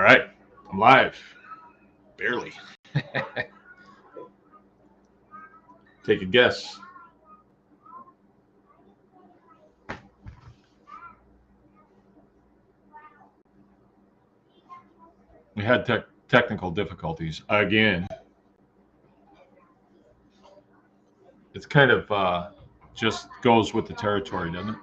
All right, I'm live. Barely. Take a guess. We had technical difficulties again. It's kind of just goes with the territory, doesn't it?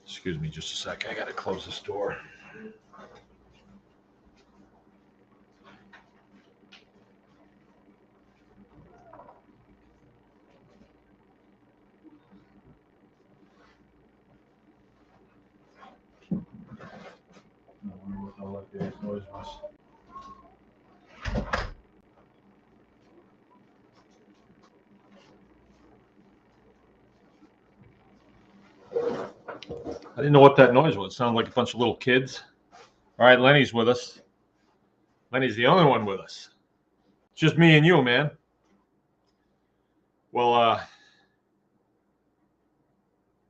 Excuse me just a sec. I got to close this door. I wonder what the electric noise was. I didn't know what that noise was. It sounded like a bunch of little kids. All right, Lenny's with us. Lenny's the only one with us. It's just me and you, man. Well,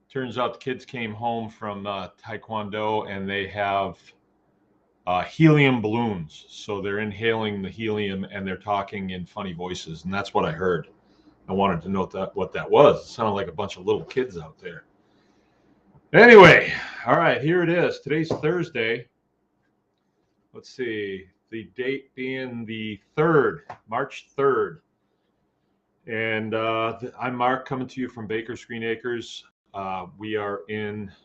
turns out the kids came home from Taekwondo and they have helium balloons. So they're inhaling the helium and they're talking in funny voices. And that's what I heard. I wanted to know what that was. It sounded like a bunch of little kids out there. Anyway, all right, here it is. Today's Thursday. Let's see, the date being the 3rd, March 3rd. And I'm Mark, coming to you from Baker's Green Acres. We're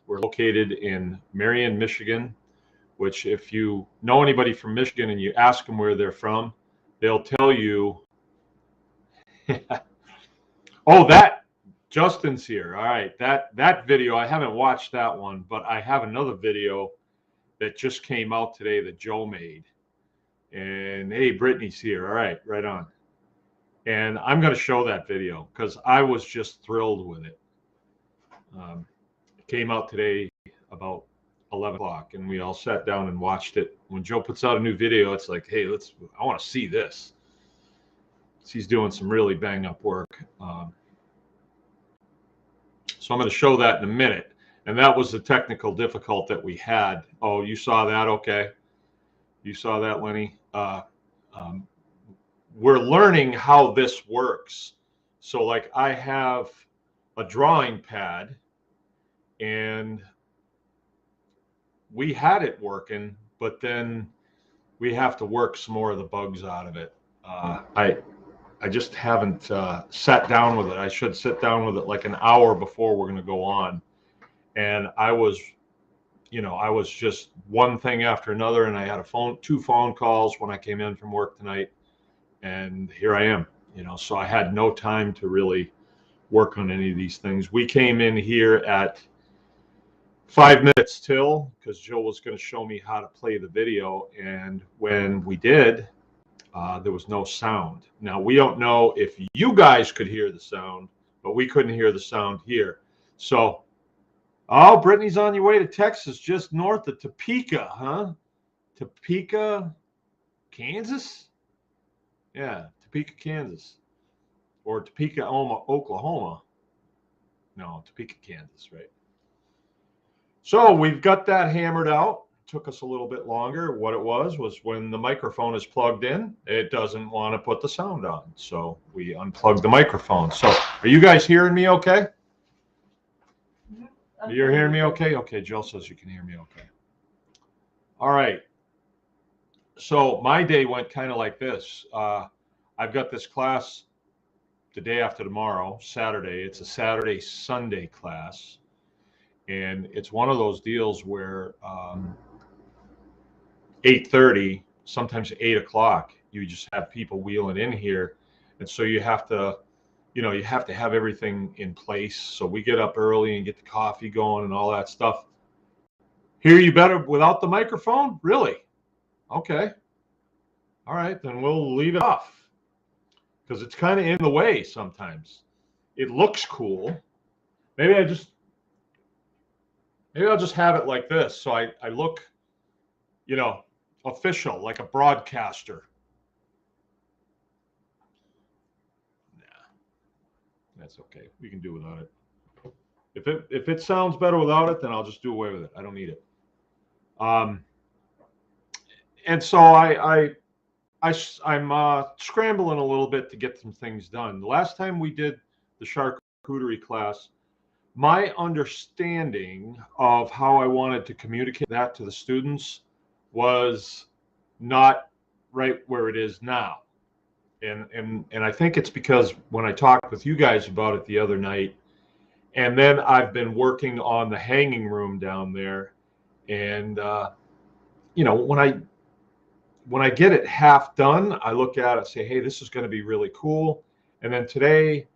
located in Marion, Michigan, which if you know anybody from Michigan and you ask them where they're from, they'll tell you, oh, that Justin's here. All right, that video, I haven't watched that one, but I have another video that just came out today that Joe made. And hey, Brittany's here. All right, right on. And I'm going to show that video because I was just thrilled with it. It came out today about 11 o'clock, and we all sat down and watched it. When Joe puts out a new video, it's like, hey, I want to see this. He's doing some really bang up work. So I'm going to show that in a minute. And that was the technical difficulty that we had. Oh, you saw that? Okay. You saw that, Lenny? We're learning how this works. So like I have a drawing pad and we had it working, but then we have to work some more of the bugs out of it. I just haven't sat down with it. I should sit down with it like an hour before we're going to go on. And I was just one thing after another. And I had two phone calls when I came in from work tonight. And here I am, so I had no time to really work on any of these things. We came in here at 5 minutes till, because Joe was going to show me how to play the video. And when we did, there was no sound. Now, we don't know if you guys could hear the sound, but we couldn't hear the sound here. So, oh, Brittany's on your way to Texas, just north of Topeka, huh? Topeka, Kansas? Yeah, Topeka, Kansas. Or Topeka, Oklahoma. No, Topeka, Kansas, right? So we've got that hammered out. Took us a little bit longer. What it was when the microphone is plugged in, it doesn't want to put the sound on. So we unplugged the microphone. So are you guys hearing me okay? You're hearing me okay? Okay, Jill says you can hear me okay. All right. So my day went kind of like this. I've got this class the day after tomorrow, Saturday. It's a Saturday-Sunday class. And it's one of those deals where 8:30, sometimes 8 o'clock, you just have people wheeling in here. And so you have to have everything in place. So we get up early and get the coffee going and all that stuff. Hear you better without the microphone? Really? Okay. All right, then we'll leave it off because it's kind of in the way sometimes. It looks cool. Maybe I'll just have it like this. So I look, official, like a broadcaster. Nah, that's okay. We can do without it. If it sounds better without it, then I'll just do away with it. I don't need it. And so I'm scrambling a little bit to get some things done. The last time we did the charcuterie class, my understanding of how I wanted to communicate that to the students was not right where it is now. And I think it's because when I talked with you guys about it the other night, and then I've been working on the hanging room down there, and when I get it half done, I look at it and say, hey, this is going to be really cool. And then today,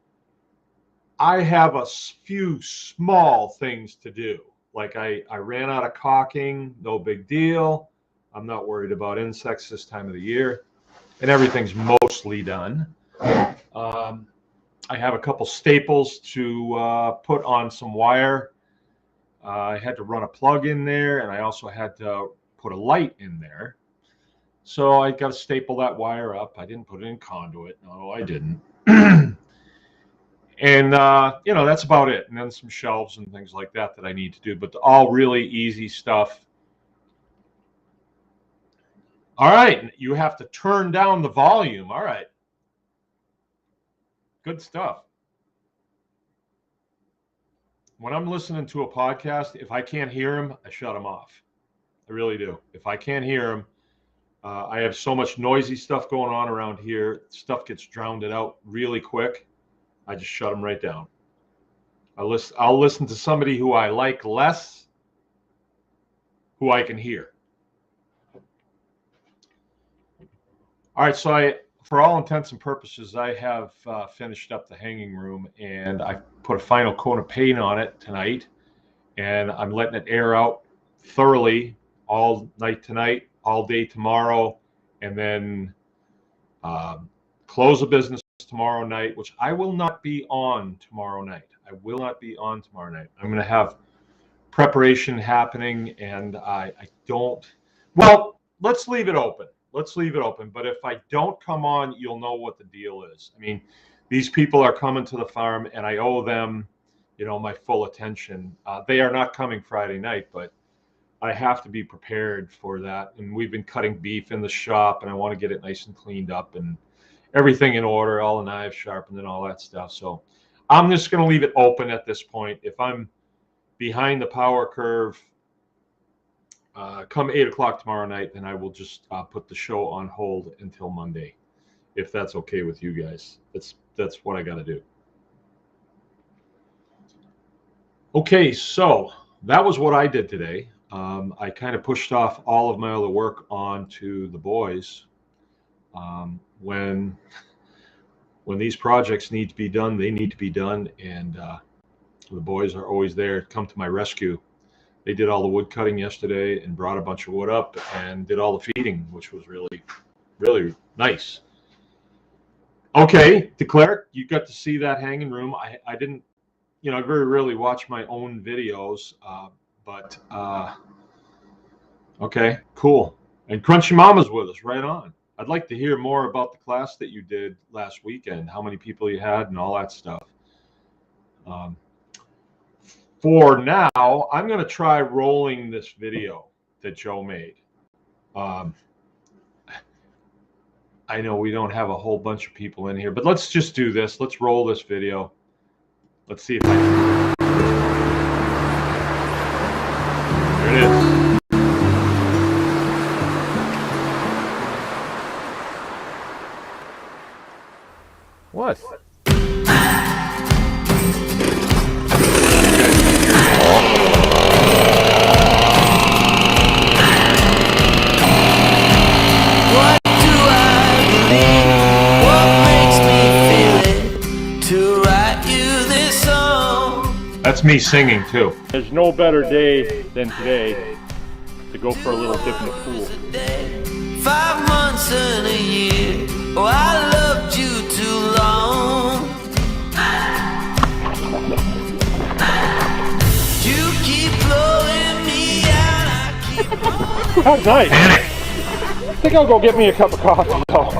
I have a few small things to do. Like I ran out of caulking, no big deal. I'm not worried about insects this time of the year. And everything's mostly done. I have a couple staples to put on some wire. I had to run a plug in there, and I also had to put a light in there. So I got to staple that wire up. I didn't put it in conduit. No, I didn't. And, that's about it. And then some shelves and things like that I need to do, but all really easy stuff. All right. You have to turn down the volume. All right. Good stuff. When I'm listening to a podcast, if I can't hear them, I shut them off. I really do. If I can't hear them, I have so much noisy stuff going on around here. Stuff gets drowned out really quick. I just shut them right down. I'll listen to somebody who I like less, who I can hear. All right, so for all intents and purposes, I have finished up the hanging room, and I put a final coat of paint on it tonight, and I'm letting it air out thoroughly all night tonight, all day tomorrow, and then close the business tomorrow night, which I will not be on tomorrow night. I will not be on tomorrow night. I'm going to have preparation happening, and I don't. Well, let's leave it open. Let's leave it open. But if I don't come on, you'll know what the deal is. I mean, these people are coming to the farm, and I owe them, my full attention. They are not coming Friday night, but I have to be prepared for that. And we've been cutting beef in the shop, and I want to get it nice and cleaned up and everything in order, all the knives sharpened and all that stuff. So I'm just going to leave it open at this point. If I'm behind the power curve, come 8 o'clock tomorrow night, then I will just put the show on hold until Monday, if that's okay with you guys. That's what I got to do. Okay, so that was what I did today. I kind of pushed off all of my other work onto the boys. When these projects need to be done, they need to be done, and the boys are always there to come to my rescue. They did all the wood cutting yesterday and brought a bunch of wood up and did all the feeding, which was really, really nice. Okay, DeClerc, you got to see that hanging room. I didn't, I very rarely watch my own videos, but okay, cool. And Crunchy Mama's with us, right on. I'd like to hear more about the class that you did last weekend, how many people you had and all that stuff. For now, I'm going to try rolling this video that Joe made. I know we don't have a whole bunch of people in here, but let's just do this. Let's roll this video. Let's see if I can. There it is. What? That's me singing too. There's no better day than today to go for a little dip in the pool. 5 months and a year. Oh, I loved you too long. You keep blowing me out. I keep How's nice? I think I'll go get me a cup of coffee though.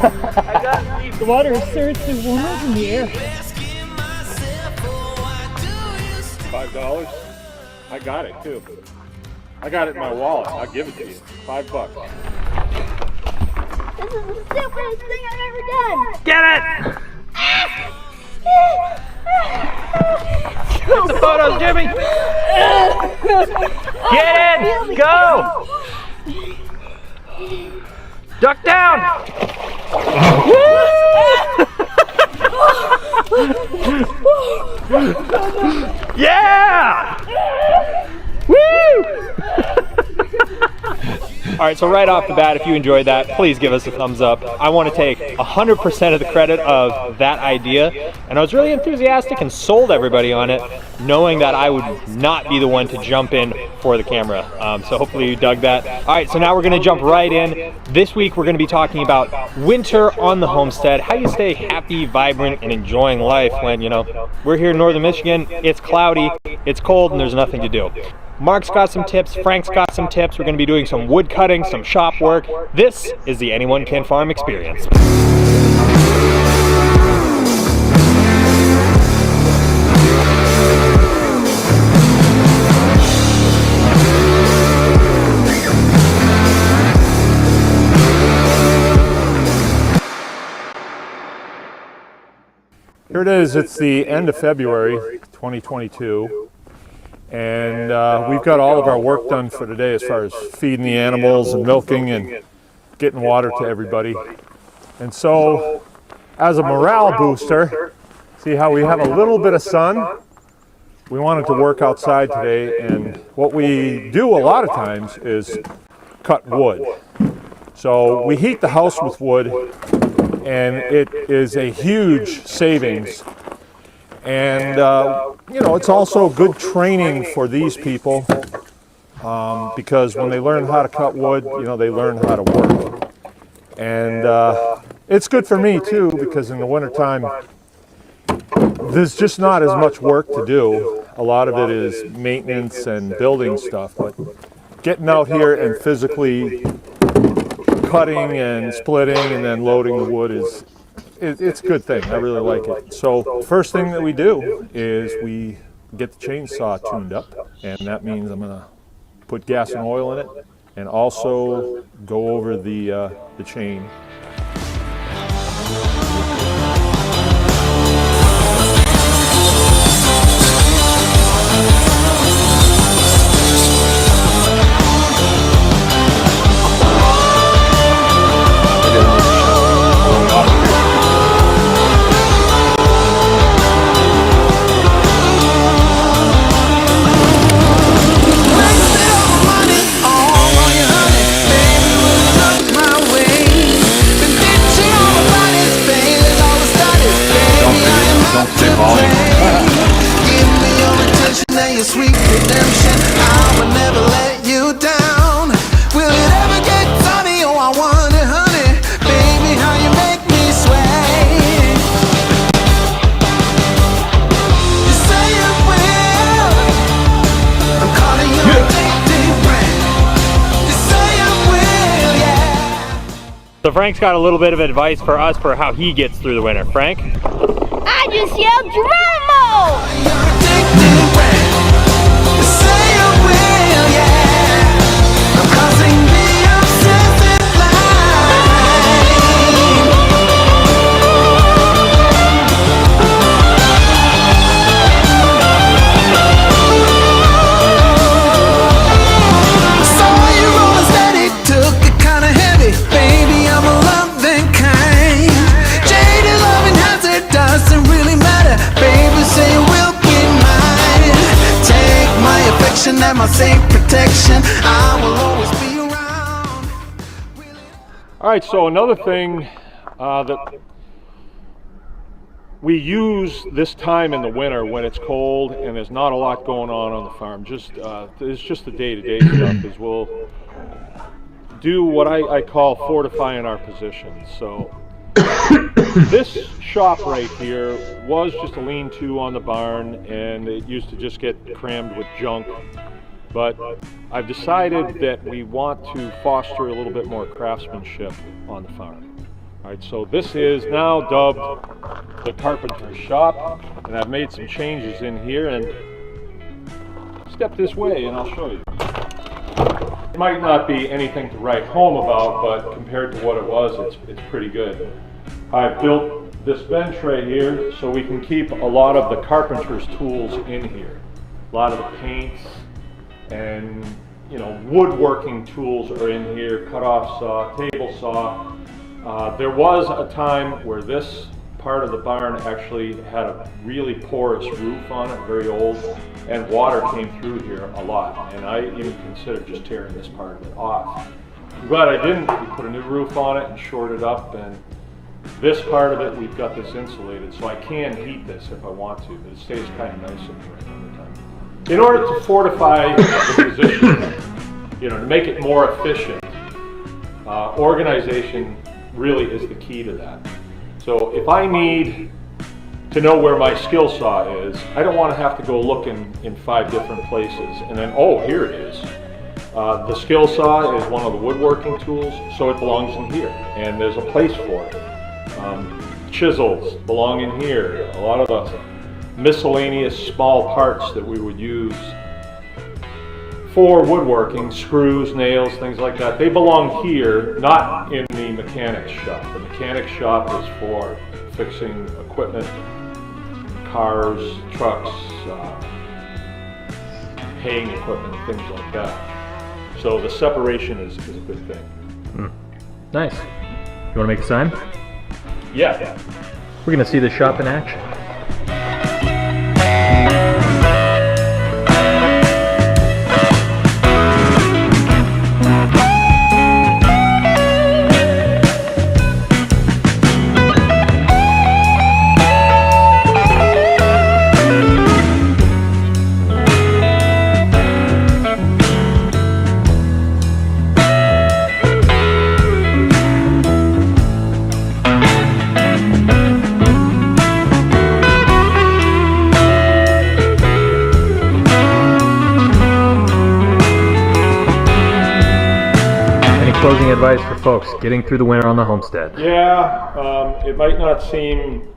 The water is seriously warmer than the air. asking myself, oh, why do you stay? $5. I got it too. I got it in my wallet. I'll give it to you. $5. This is the stupidest thing I've ever done. Get it! Get the photos, Jimmy! Get in! Go! Duck down! Yeah! Woo! All right, so right off the bat, if you enjoyed that, please give us a thumbs up. I want to take 100% of the credit of that idea, and I was really enthusiastic and sold everybody on it, knowing that I would not be the one to jump in for the camera. So hopefully you dug that. All right, so now we're going to jump right in. This week we're going to be talking about winter on the homestead, how you stay happy, vibrant, and enjoying life when, you know, we're here in northern Michigan, it's cloudy, it's cold, and there's nothing to do. Mark's got some tips, Frank's got some tips. We're going to be doing some wood cutting, some shop work. This is the Anyone Can Farm experience. Here it is. It's the end of February 2022. And we've got all of our work done for today as far as feeding the animals and milking and getting water to everybody. And so, as a morale booster, see how we have a little bit of sun? We wanted to work outside today, and what we do a lot of times is cut wood. So we heat the house with wood, and it is a huge savings. And you know, it's also good training for these people because when they learn how to cut wood, you know, they learn how to work. And it's good for me too, because in the wintertime, there's just not as much work to do. A lot of it is maintenance and building stuff, but getting out here and physically cutting and splitting and then loading the wood is it's a good thing. I really like it. So first thing that we do is we get the chainsaw tuned up, and that means I'm gonna put gas and oil in it and also go over the chain. Sweet redemption, I will never let you down. Will it ever get sunny? Oh, I wonder, honey, baby, how you make me sway. You say you will. I'm calling you addicted friend. You say you will, yeah. So Frank's got a little bit of advice for us for how he gets through the winter. Frank? I just yelled Geronimo! You're addicted friend. You say you will, yeah. I'm causing the obsessive flame. Saw you rolling steady, took it kinda heavy. Baby, I'm a loving kind. Jaded loving hazard doesn't really matter. Baby, say you will be mine. Take my affection and my safe protection. I will always be around. All right, so another thing that we use this time in the winter when it's cold and there's not a lot going on the farm, it's just the day-to-day stuff, is we'll do what I call fortifying our positions. So this shop right here was just a lean-to on the barn, and it used to just get crammed with junk. But I've decided that we want to foster a little bit more craftsmanship on the farm. All right, so this is now dubbed the carpenter's shop, and I've made some changes in here, and step this way and I'll show you. It might not be anything to write home about, but compared to what it was, it's pretty good. I've built this bench right here so we can keep a lot of the carpenter's tools in here. A lot of the paints and, you know, woodworking tools are in here, cut-off saw, table saw. There was a time where this part of the barn actually had a really porous roof on it, very old, and water came through here a lot, and I even considered just tearing this part of it off. I'm glad I didn't. We put a new roof on it and shored it up, and this part of it, we've got this insulated, so I can heat this if I want to, but it stays kind of nice in here at the time. In order to fortify the position, you know, to make it more efficient, organization really is the key to that. So if I need to know where my skill saw is, I don't want to have to go looking in 5 different places and then, oh, here it is. The skill saw is one of the woodworking tools, so it belongs in here, and there's a place for it. Chisels belong in here. A lot of the miscellaneous small parts that we would use for woodworking, screws, nails, things like that, they belong here, not in the mechanic's shop. The mechanic's shop is for fixing equipment, cars, trucks, haying equipment, things like that. So the separation is a good thing. Nice. You want to make a sign? Yeah. We're going to see the shop in action. Closing advice for folks getting through the winter on the homestead. Yeah, it might not seem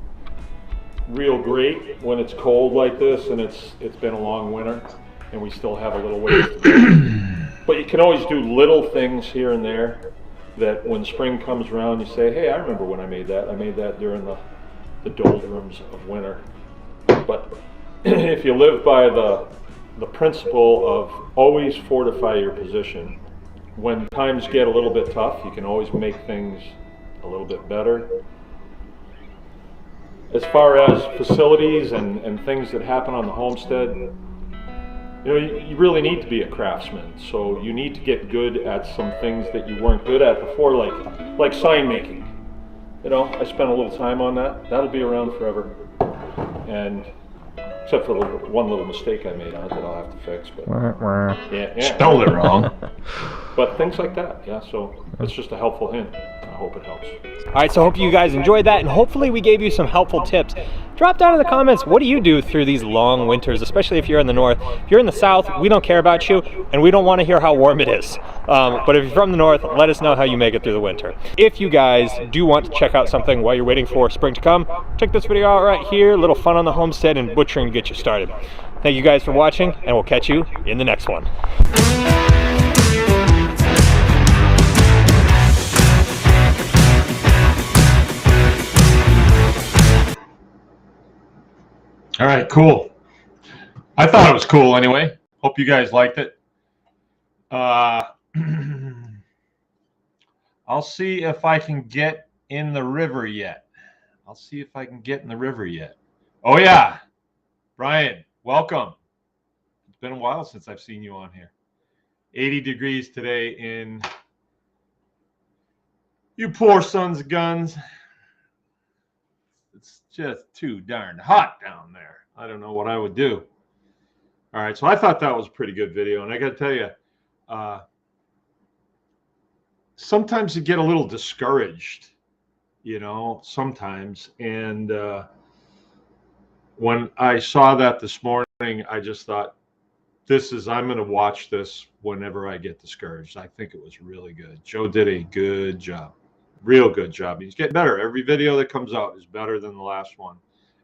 real great when it's cold like this and it's been a long winter and we still have a little ways to go. But you can always do little things here and there that when spring comes around you say, hey, I remember when I made that. I made that during the doldrums of winter. But if you live by the principle of always fortify your position, when times get a little bit tough, you can always make things a little bit better. As far as facilities and things that happen on the homestead, you know, you really need to be a craftsman. So you need to get good at some things that you weren't good at before, like sign making. You know, I spent a little time on that. That'll be around forever. And except for the one little mistake I made on it that I'll have to fix. But yeah. Spelled it wrong. But things like that, yeah, so it's just a helpful hint. I hope it helps. All right, so I hope you guys enjoyed that, and hopefully we gave you some helpful tips. Drop down in the comments, what do you do through these long winters, especially if you're in the north. If you're in the south, we don't care about you, and we don't want to hear how warm it is. But if you're from the north, let us know how you make it through the winter. If you guys do want to check out something while you're waiting for spring to come, check this video out right here. A little fun on the homestead and butchering to get you started. Thank you guys for watching, and we'll catch you in the next one. All right, cool. I thought it was cool anyway. Hope you guys liked it. I'll see if I can get in the river yet. Oh yeah, Brian, welcome. It's been a while since I've seen you on here. 80 degrees today in you poor sons of guns. It's just too darn hot down there. I don't know what I would do. All right, so I thought that was a pretty good video, and I got to tell you, sometimes you get a little discouraged, you know, sometimes. And when I saw that this morning, I just thought, I'm going to watch this whenever I get discouraged. I think it was really good. Joe did a good job. Real good job. He's getting better. Every video that comes out is better than the last one.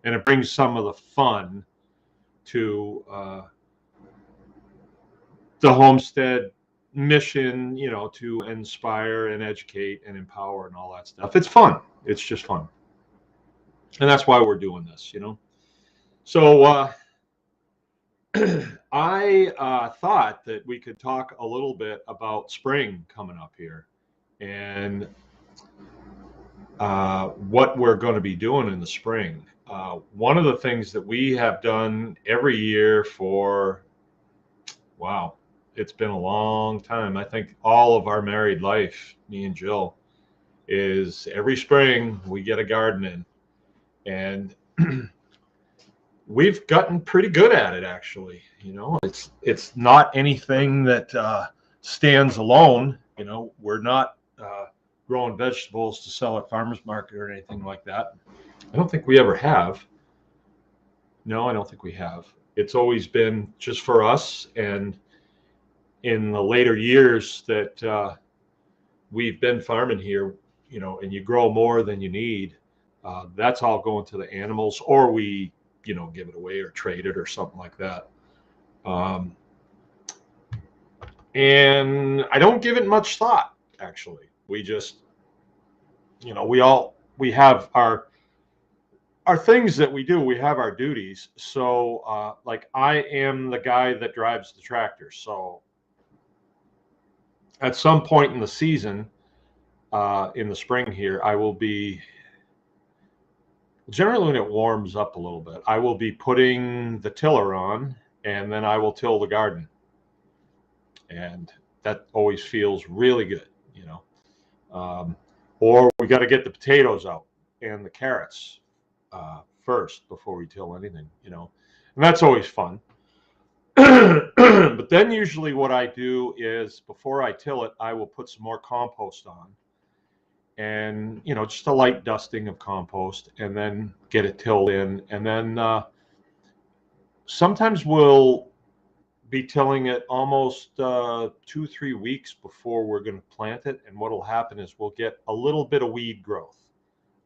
And it brings some of the fun to the homestead mission, to inspire and educate and empower and all that stuff. It's fun. It's just fun. And that's why we're doing this. So I thought that we could talk a little bit about spring coming up here and what we're going to be doing in the spring. One of the things that we have done every year for, wow, it's been a long time. I think all of our married life, me and Jill, is every spring we get a garden in. And we've gotten pretty good at it, actually. It's not anything that stands alone. We're not growing vegetables to sell at farmers market or anything like that. I don't think we ever have. No, I don't think we have. It's always been just for us. And in the later years that we've been farming here, and you grow more than you need, that's all going to the animals, or we give it away or trade it or something like that. And I don't give it much thought, actually. We just, we have our things that we do. We have our duties. So like I am the guy that drives the tractor. So at some point in the season, in the spring here, I will be, generally when it warms up a little bit, I will be putting the tiller on, and then I will till the garden. And that always feels really good, or we got to get the potatoes out and the carrots first before we till anything, and that's always fun. But then usually what I do is before I till it, I will put some more compost on, and just a light dusting of compost, and then get it tilled in. And then sometimes we'll be tilling it almost 2-3 weeks before we're going to plant it. And what will happen is we'll get a little bit of weed growth,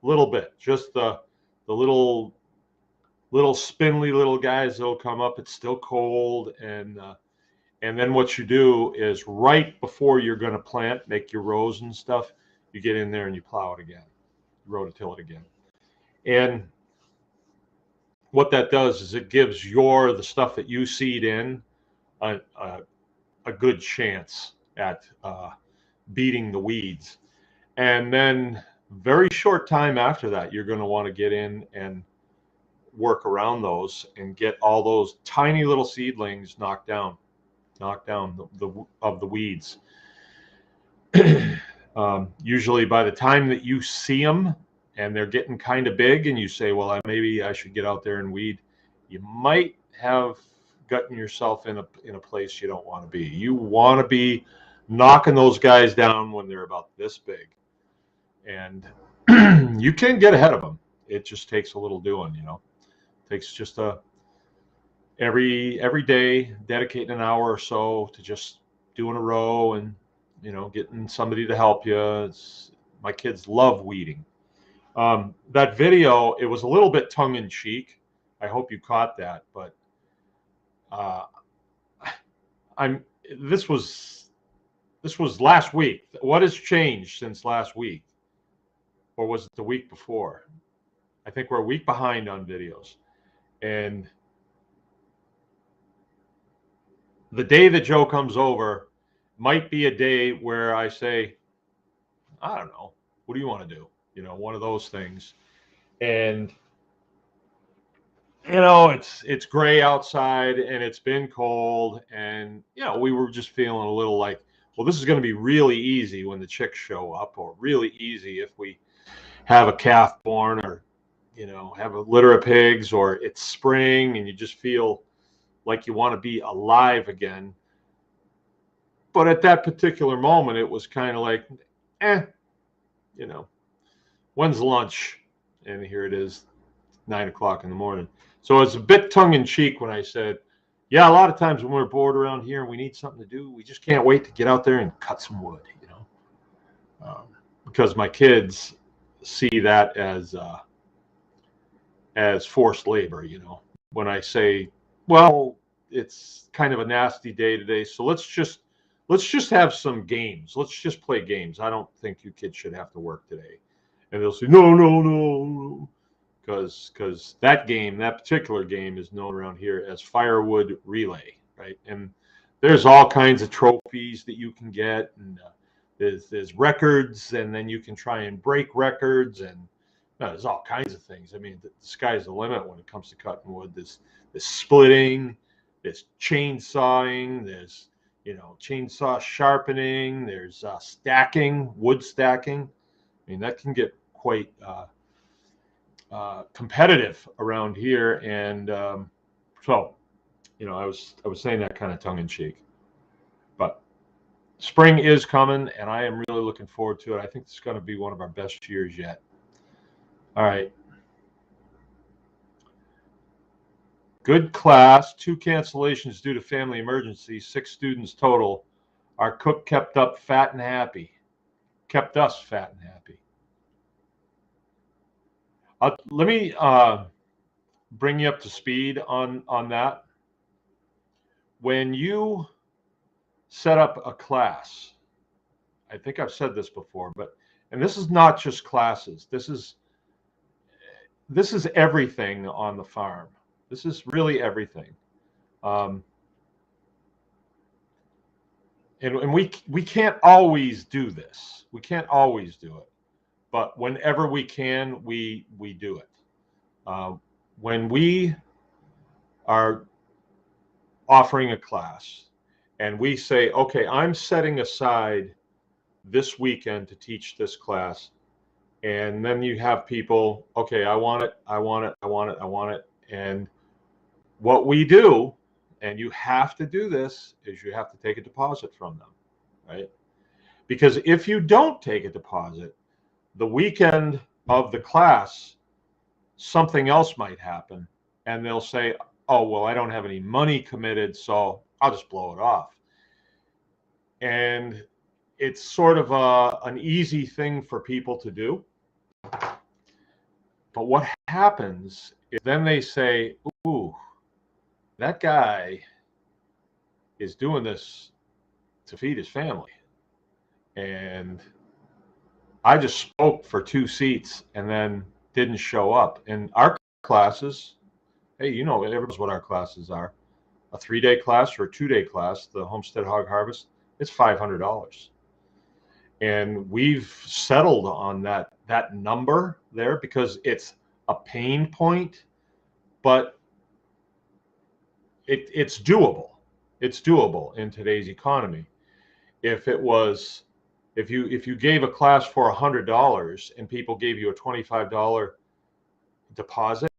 a little bit, just the little spindly little guys that'll come up. It's still cold, and then what you do is right before you're going to plant, make your rows and stuff, you get in there and you plow it again, rototill it again. And what that does is it gives the stuff that you seed in a good chance at beating the weeds. And then very short time after that, you're going to want to get in and work around those and get all those tiny little seedlings knocked down of the weeds. Usually by the time that you see them and they're getting kind of big and you say, well, maybe I should get out there and weed, you might have gotten yourself in a place you don't want to be. You want to be knocking those guys down when they're about this big. And you can get ahead of them. It just takes a little doing, It takes just every day, dedicating an hour or so to just doing a row and getting somebody to help you. My kids love weeding. That video, it was a little bit tongue-in-cheek. I hope you caught that, but this was last week. What has changed since last week? Or was it the week before? I think we're a week behind on videos. And the day that Joe comes over might be a day where I say, I don't know, what do you want to do? One of those things. And it's gray outside and it's been cold, and we were just feeling a little like, well, this is going to be really easy when the chicks show up, or really easy if we have a calf born, or have a litter of pigs, or it's spring and you just feel like you want to be alive again. But at that particular moment, it was kind of like, when's lunch? And here it is, 9 o'clock in the morning. So it's a bit tongue-in-cheek when I said, yeah, a lot of times when we're bored around here and we need something to do, we just can't wait to get out there and cut some wood, because my kids see that as forced labor. When I say, well, it's kind of a nasty day today, so let's just have some games. Let's just play games. I don't think you kids should have to work today. And they'll say, no, no, no, no. Because that particular game is known around here as firewood relay, right? And there's all kinds of trophies that you can get, and there's records, and then you can try and break records, and there's all kinds of things. I mean, the sky's the limit when it comes to cutting wood. There's splitting, there's chainsawing, there's chainsaw sharpening, there's stacking, wood stacking. I mean, that can get quite competitive around here, and so I was saying that kind of tongue in cheek, but spring is coming, and I am really looking forward to it. I think it's going to be one of our best years yet. All right. Good class. 2 cancellations due to family emergency. 6 students total. Our cook kept up fat and happy. Kept us fat and happy. Let me bring you up to speed on that. When you set up a class, I think I've said this before, and this is not just classes. This is everything on the farm. This is really everything. And we can't always do this. We can't always do it. But whenever we can, we do it. When we are offering a class and we say, okay, I'm setting aside this weekend to teach this class, and then you have people, okay, I want it, I want it, I want it, I want it. And what we do, and you have to do this, is you have to take a deposit from them, right? Because if you don't take a deposit, the weekend of the class, something else might happen, and they'll say, oh, well, I don't have any money committed, so I'll just blow it off. And it's sort of an easy thing for people to do. But what happens is then they say, ooh, that guy is doing this to feed his family. And I just spoke for 2 seats and then didn't show up. And our classes, hey, everybody knows what our classes are. A 3-day class or a 2-day class, the Homestead Hog Harvest, it's $500. And we've settled on that number there because it's a pain point, but it's doable. It's doable in today's economy. If you gave a class for $100 and people gave you a $25 deposit,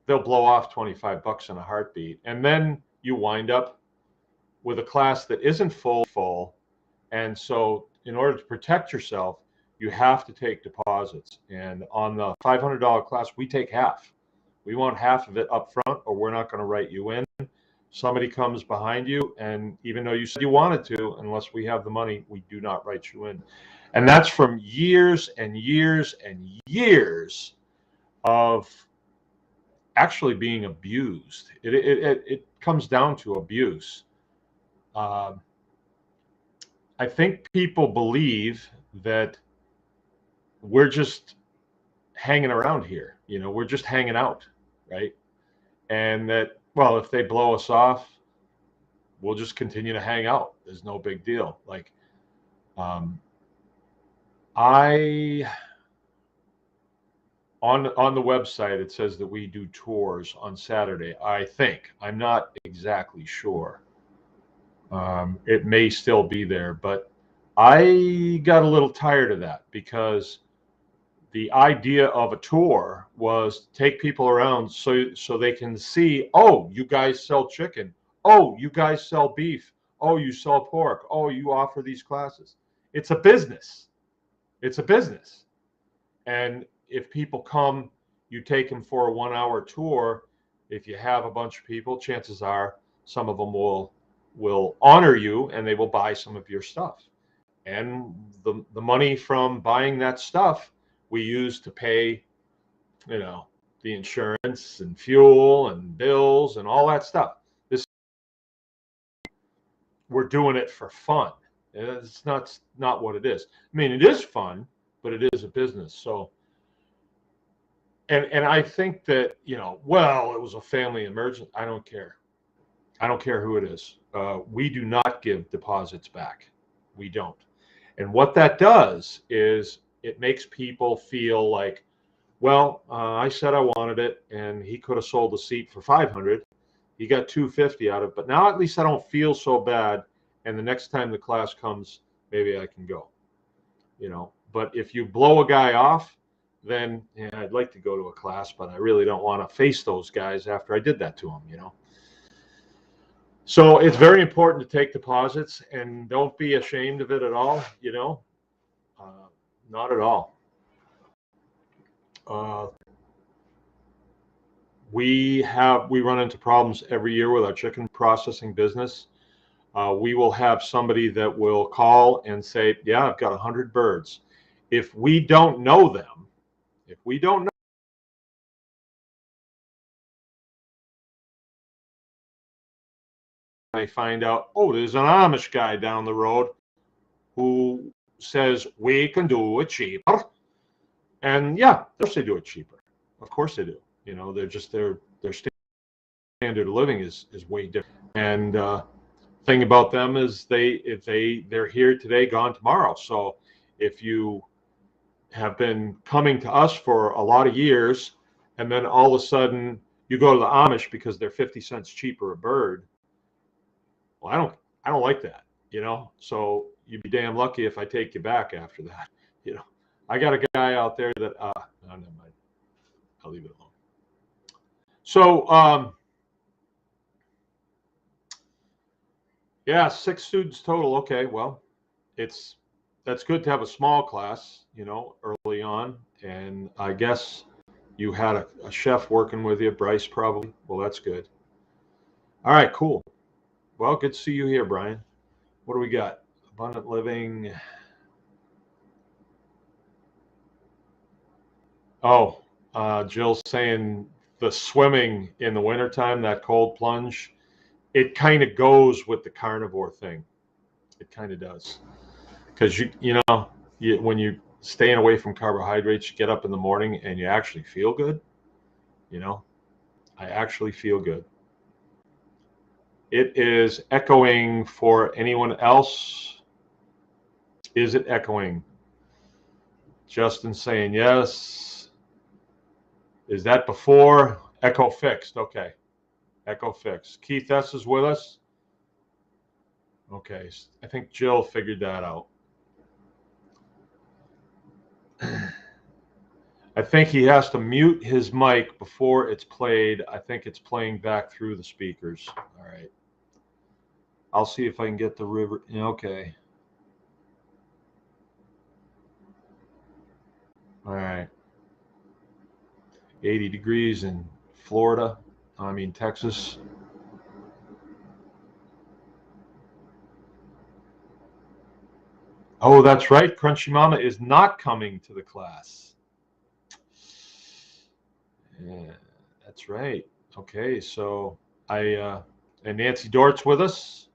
they'll blow off $25 in a heartbeat. And then you wind up with a class that isn't full. And so in order to protect yourself, you have to take deposits. And on the $500 class, we take half. We want half of it up front, or we're not going to write you in. Somebody comes behind you, and even though you said you wanted to, unless we have the money, we do not write you in. And that's from years and years and years of actually being abused. It comes down to abuse. I think people believe that we're just hanging around here. We're just hanging out, right? And that, well, if they blow us off, we'll just continue to hang out. There's no big deal. Like, on the website, it says that we do tours on Saturday. I think. I'm not exactly sure. It may still be there, but I got a little tired of that because the idea of a tour was to take people around so they can see, oh, you guys sell chicken. Oh, you guys sell beef. Oh, you sell pork. Oh, you offer these classes. It's a business. It's a business. And if people come, you take them for a 1-hour tour. If you have a bunch of people, chances are some of them will honor you and they will buy some of your stuff. And the money from buying that stuff we use to pay, the insurance and fuel and bills and all that stuff. we're doing it for fun. It's not what it is. I mean, it is fun, but it is a business. So, and I think that, well, it was a family emergency. I don't care. I don't care who it is. We do not give deposits back. We don't. And what that does is it makes people feel like, well, I said I wanted it, and he could have sold the seat for 500. He got 250 out of it, but now at least I don't feel so bad. And the next time the class comes, maybe I can go. But if you blow a guy off, then I'd like to go to a class, but I really don't want to face those guys after I did that to them. So it's very important to take deposits, and don't be ashamed of it at all. Not at all. We run into problems every year with our chicken processing business. We will have somebody that will call and say, yeah, I've got 100 birds. If we don't know them, they find out, oh, there's an Amish guy down the road who says we can do it cheaper. And yeah, of course they do it cheaper. Of course they do. Their standard of living is way different. And thing about them is they're here today, gone tomorrow. So if you have been coming to us for a lot of years, and then all of a sudden you go to the Amish because they're 50 cents cheaper a bird, well, I don't like that, So you'd be damn lucky if I take you back after that, I got a guy out there that no, never mind. I'll leave it alone. So yeah, 6 students total. Okay, well, that's good to have a small class, early on. And I guess you had a chef working with you, Bryce, probably. Well, that's good. All right, cool. Well, good to see you here, Brian. What do we got? Abundant living. Oh, Jill's saying the swimming in the wintertime, that cold plunge, it kind of goes with the carnivore thing. It kind of does. Because when you're staying away from carbohydrates, you get up in the morning and you actually feel good. I actually feel good. It is echoing for anyone else. Is it echoing? Justin saying yes. Is that before? Echo fixed. Okay. Echo fixed. Keith S. is with us. Okay. I think Jill figured that out. I think he has to mute his mic before it's played. I think it's playing back through the speakers. All right. I'll see if I can get the river. Okay. All right. 80 degrees in Florida. Texas. Oh, that's right. Crunchy Mama is not coming to the class. Yeah, that's right. Okay, so and Nancy Dort's with us.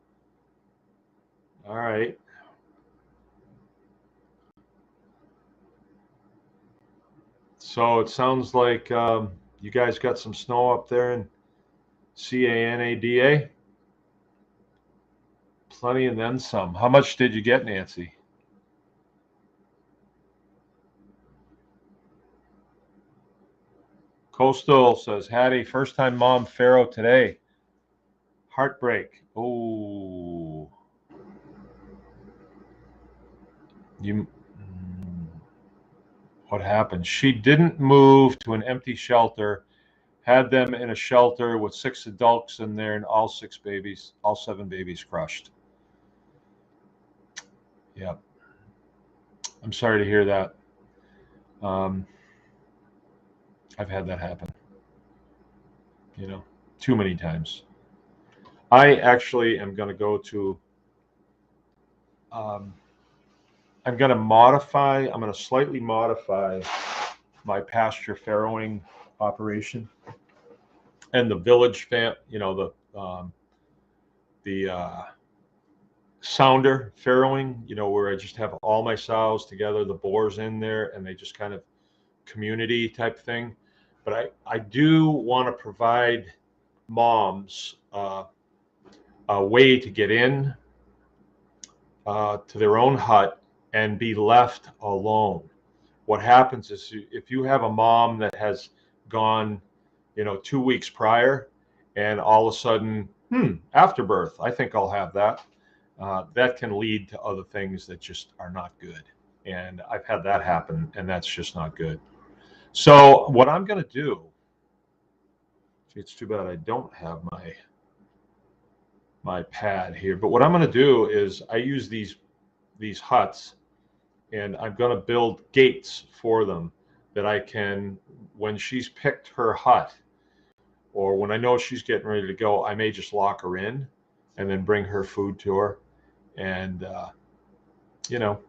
All right. So it sounds like you guys got some snow up there in Canada. Plenty and then some. How much did you get, Nancy? Coastal says, Hattie, first time mom Pharaoh today. Heartbreak. Oh. What happened? She didn't move to an empty shelter, had them in a shelter with 6 adults in there and all 7 babies crushed. Yep. I'm sorry to hear that. I've had that happen, too many times. I actually am going to go to, I'm going to slightly modify my pasture farrowing operation and the village the sounder farrowing, you know, where I just have all my sows together, the boars in there, and they just kind of community type thing. But I do want to provide moms a way to get in to their own hut and be left alone. What happens is if you have a mom that has gone, you know, 2 weeks prior, and all of a sudden, afterbirth, I think I'll have that. That can lead to other things that just are not good. And I've had that happen, and that's just not good. So what I'm going to do, it's too bad I don't have my pad here, but what I'm going to do is I use these huts, and I'm going to build gates for them that I can, when she's picked her hut, or when I know she's getting ready to go, I may just lock her in and then bring her food to her, and you know,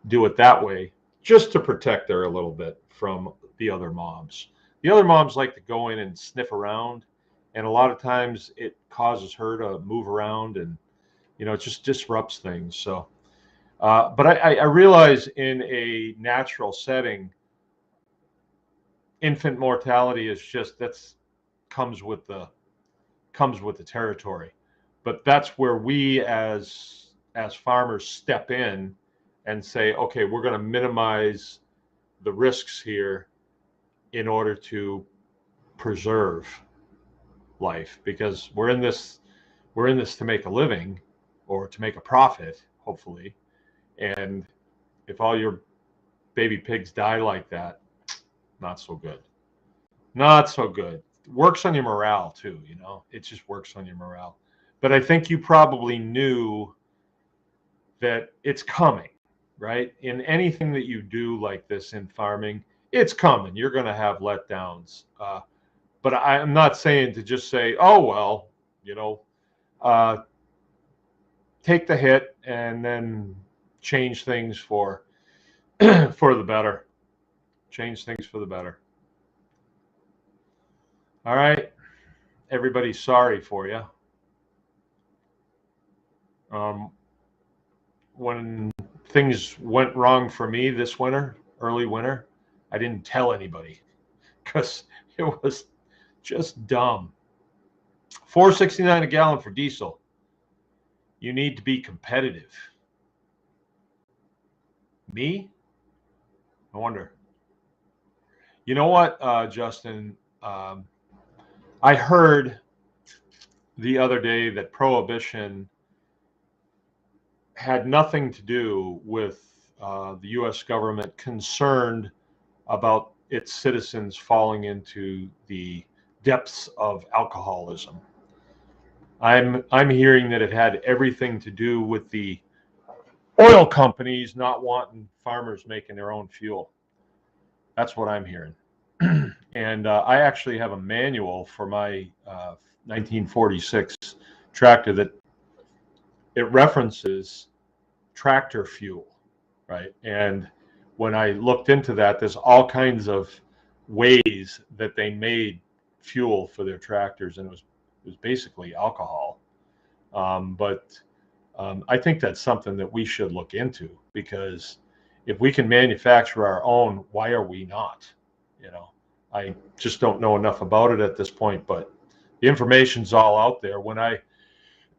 do it that way, just to protect her a little bit from the other moms. The other moms like to go in and sniff around, and a lot of times it causes her to move around, and you know, it just disrupts things. So but I realize in a natural setting, infant mortality is just comes with the territory. But that's where we as farmers step in and say, okay, we're going to minimize the risks here in order to preserve life, because we're in this to make a living or to make a profit, hopefully. And if all your baby pigs die like that, not so good. Not so good. Works on your morale too, you know. It just works on your morale. But I think you probably knew that it's coming, right? In anything that you do like this in farming, it's coming. You're going to have letdowns. But I'm not saying to just say, oh, well, you know, take the hit and then change things for for the better. Change things for the better. All right. Everybody's sorry for you. When things went wrong for me this winter, early winter, I didn't tell anybody because it was just dumb. $4.69 a gallon for diesel. You need to be competitive. Me? I wonder. You know what, Justin? I heard the other day that prohibition had nothing to do with the U.S. government concerned about its citizens falling into the depths of alcoholism. I'm hearing that it had everything to do with the oil companies not wanting farmers making their own fuel. That's what I'm hearing. And I actually have a manual for my 1946 tractor that it references tractor fuel, right? And when I looked into that, there's all kinds of ways that they made fuel for their tractors, and it was basically alcohol. But I think that's something that we should look into, because if we can manufacture our own, why are we not? You know, I just don't know enough about it at this point, but the information's all out there. When I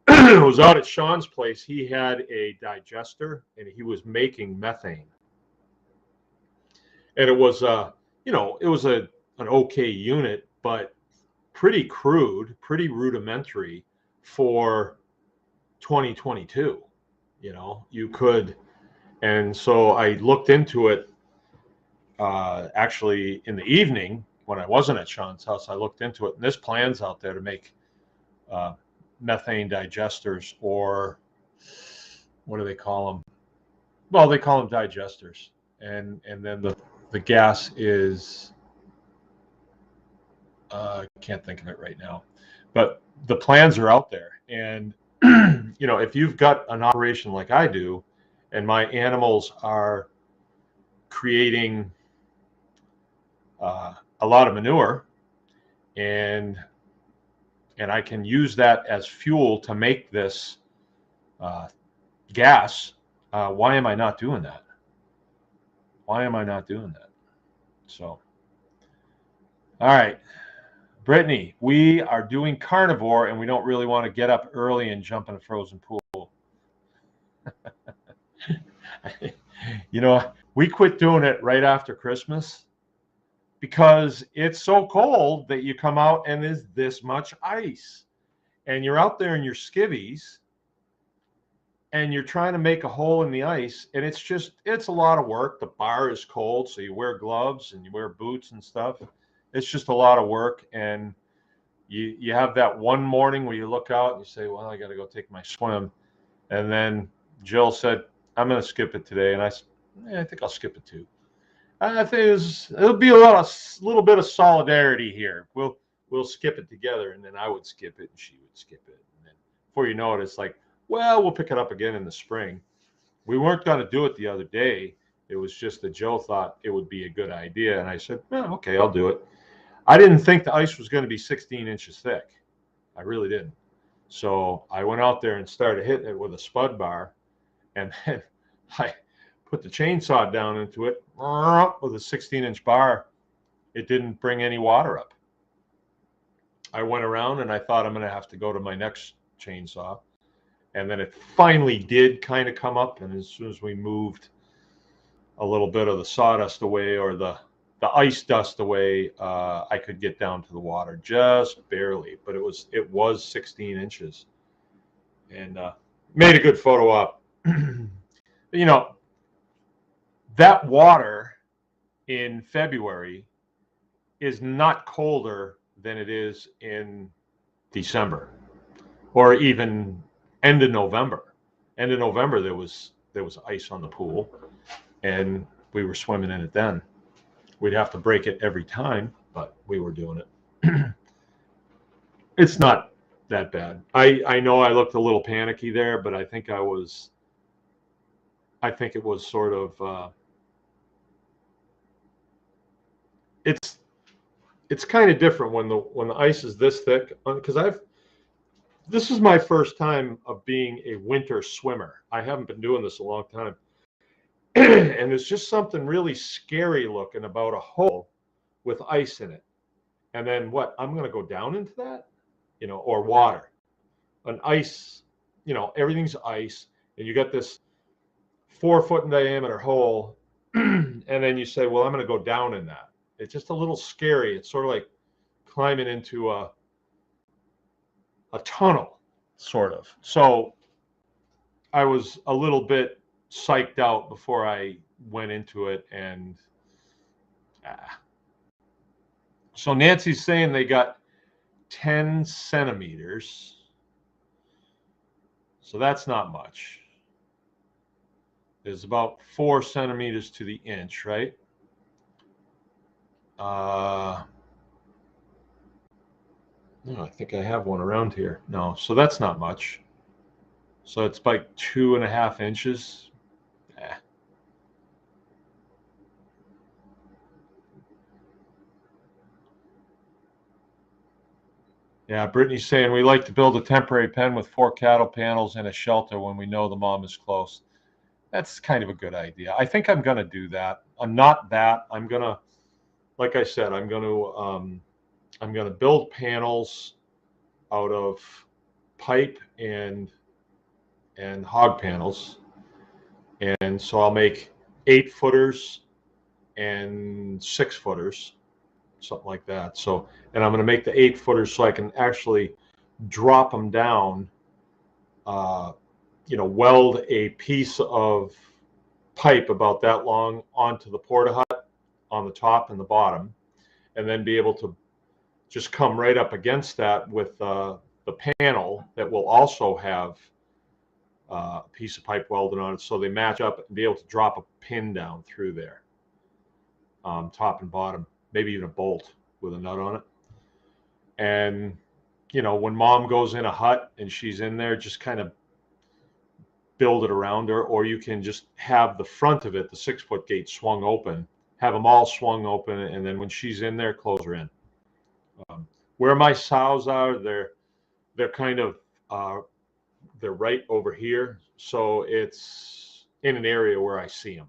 was out at Sean's place, he had a digester and he was making methane. And it was an okay unit, but pretty crude, pretty rudimentary for 2022. You know, you could, and so I looked into it actually in the evening when I wasn't at Sean's house. I looked into it, and there's plans out there to make methane digesters, or what do they call them? Well, they call them digesters, and then the gas is I can't think of it right now, but the plans are out there. And you know, if you've got an operation like I do, and my animals are creating a lot of manure, and I can use that as fuel to make this gas. Why am I not doing that? Why am I not doing that? So, all right, Brittany, we are doing carnivore and we don't really want to get up early and jump in a frozen pool. You know, we quit doing it right after Christmas because it's so cold that you come out and there's this much ice. And you're out there in your skivvies and you're trying to make a hole in the ice. And it's a lot of work. The bar is cold, so you wear gloves and you wear boots and stuff. It's just a lot of work. And you have that one morning where you look out and you say, well, I got to go take my swim. And then Jill said, I'm going to skip it today. And I said, I think I'll skip it too. I think it'll be a little bit of solidarity here. We'll skip it together, and then I would skip it, and she would skip it, and then before you know it, it's like, well, we'll pick it up again in the spring. We weren't going to do it the other day. It was just that Joe thought it would be a good idea, and I said, oh, okay, I'll do it. I didn't think the ice was going to be 16 inches thick. I really didn't. So I went out there and started hitting it with a spud bar, and then I put the chainsaw down into it with a 16-inch bar. It didn't bring any water up. I went around and I thought I'm going to have to go to my next chainsaw. And then it finally did kind of come up. And as soon as we moved a little bit of the sawdust away or the ice dust away, I could get down to the water just barely. But it was 16 inches. And made a good photo op. You know, that water in February is not colder than it is in December or even end of November. End of November, there was ice on the pool and we were swimming in it then. We'd have to break it every time, but we were doing it. It's not that bad. I know I looked a little panicky there, but I think it was sort of, it's kind of different when the ice is this thick, because this is my first time of being a winter swimmer. I haven't been doing this a long time. And there's just something really scary looking about a hole with ice in it. And then what? I'm going to go down into that, or water. An ice, everything's ice, and you got this 4-foot in diameter hole, and then you say, well, I'm going to go down in that. It's just a little scary. It's sort of like climbing into a tunnel, sort of. So I was a little bit psyched out before I went into it. And so Nancy's saying they got 10 centimeters. So that's not much. There's about 4 centimeters to the inch, right? No, I think I have one around here. No, so that's not much. So it's like 2.5 inches. Yeah, Brittany's saying we like to build a temporary pen with 4 cattle panels and a shelter when we know the mom is close. That's kind of a good idea. I think I'm going to do that. I'm going to, like I said, I'm going to build panels out of pipe and hog panels. And so I'll make 8-footers and 6-footers, something like that. So, and I'm going to make the 8-footers so I can actually drop them down, weld a piece of pipe about that long onto the porta hut on the top and the bottom, and then be able to just come right up against that with the panel that will also have a piece of pipe welded on it, so they match up, and be able to drop a pin down through there, top and bottom, maybe even a bolt with a nut on it. And when mom goes in a hut and she's in there, just kind of build it around her, or you can just have the front of it, the 6-foot gate, swung open, have them all swung open, and then when she's in there, close her in. Where my sows are, they're kind of they're right over here. So it's in an area where I see them.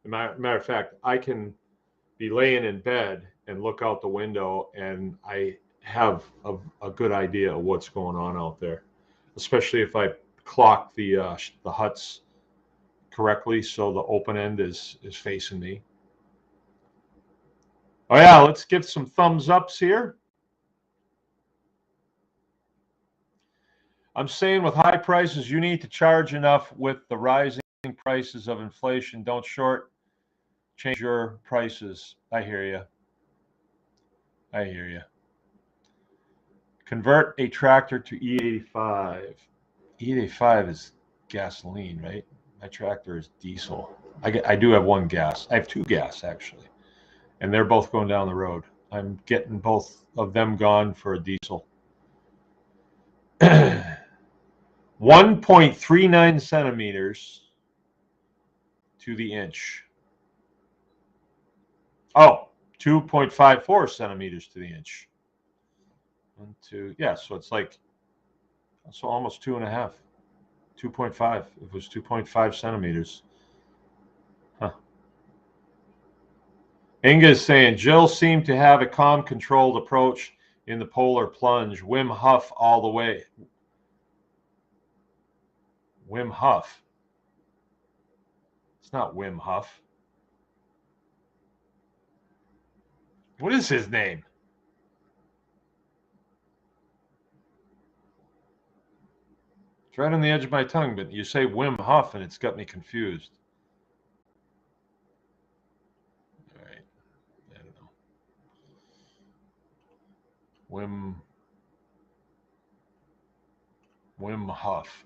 Matter of fact, I can be laying in bed and look out the window, and I have a good idea of what's going on out there, especially if I clock the huts correctly, so the open end is facing me. Oh yeah, let's give some thumbs ups here. I'm saying with high prices, you need to charge enough with the rising prices of inflation. Don't short change your prices. I hear you. I hear you. Convert a tractor to E85. E85 is gasoline, right? My tractor is diesel. I do have one gas. I have two gas, actually. And they're both going down the road. I'm getting both of them gone for a diesel. 1.39 centimeters to the inch. Oh, 2.54 centimeters to the inch. 1, 2, yeah, so it's like, so almost 2.5. 2.5. It was 2.5 centimeters. Huh. Inga is saying, Jill seemed to have a calm, controlled approach in the polar plunge. Wim Hof all the way. Wim Hof. It's not Wim Hof. What is his name? It's right on the edge of my tongue, but you say Wim Hof and it's got me confused. All right. I don't know. Wim Hof.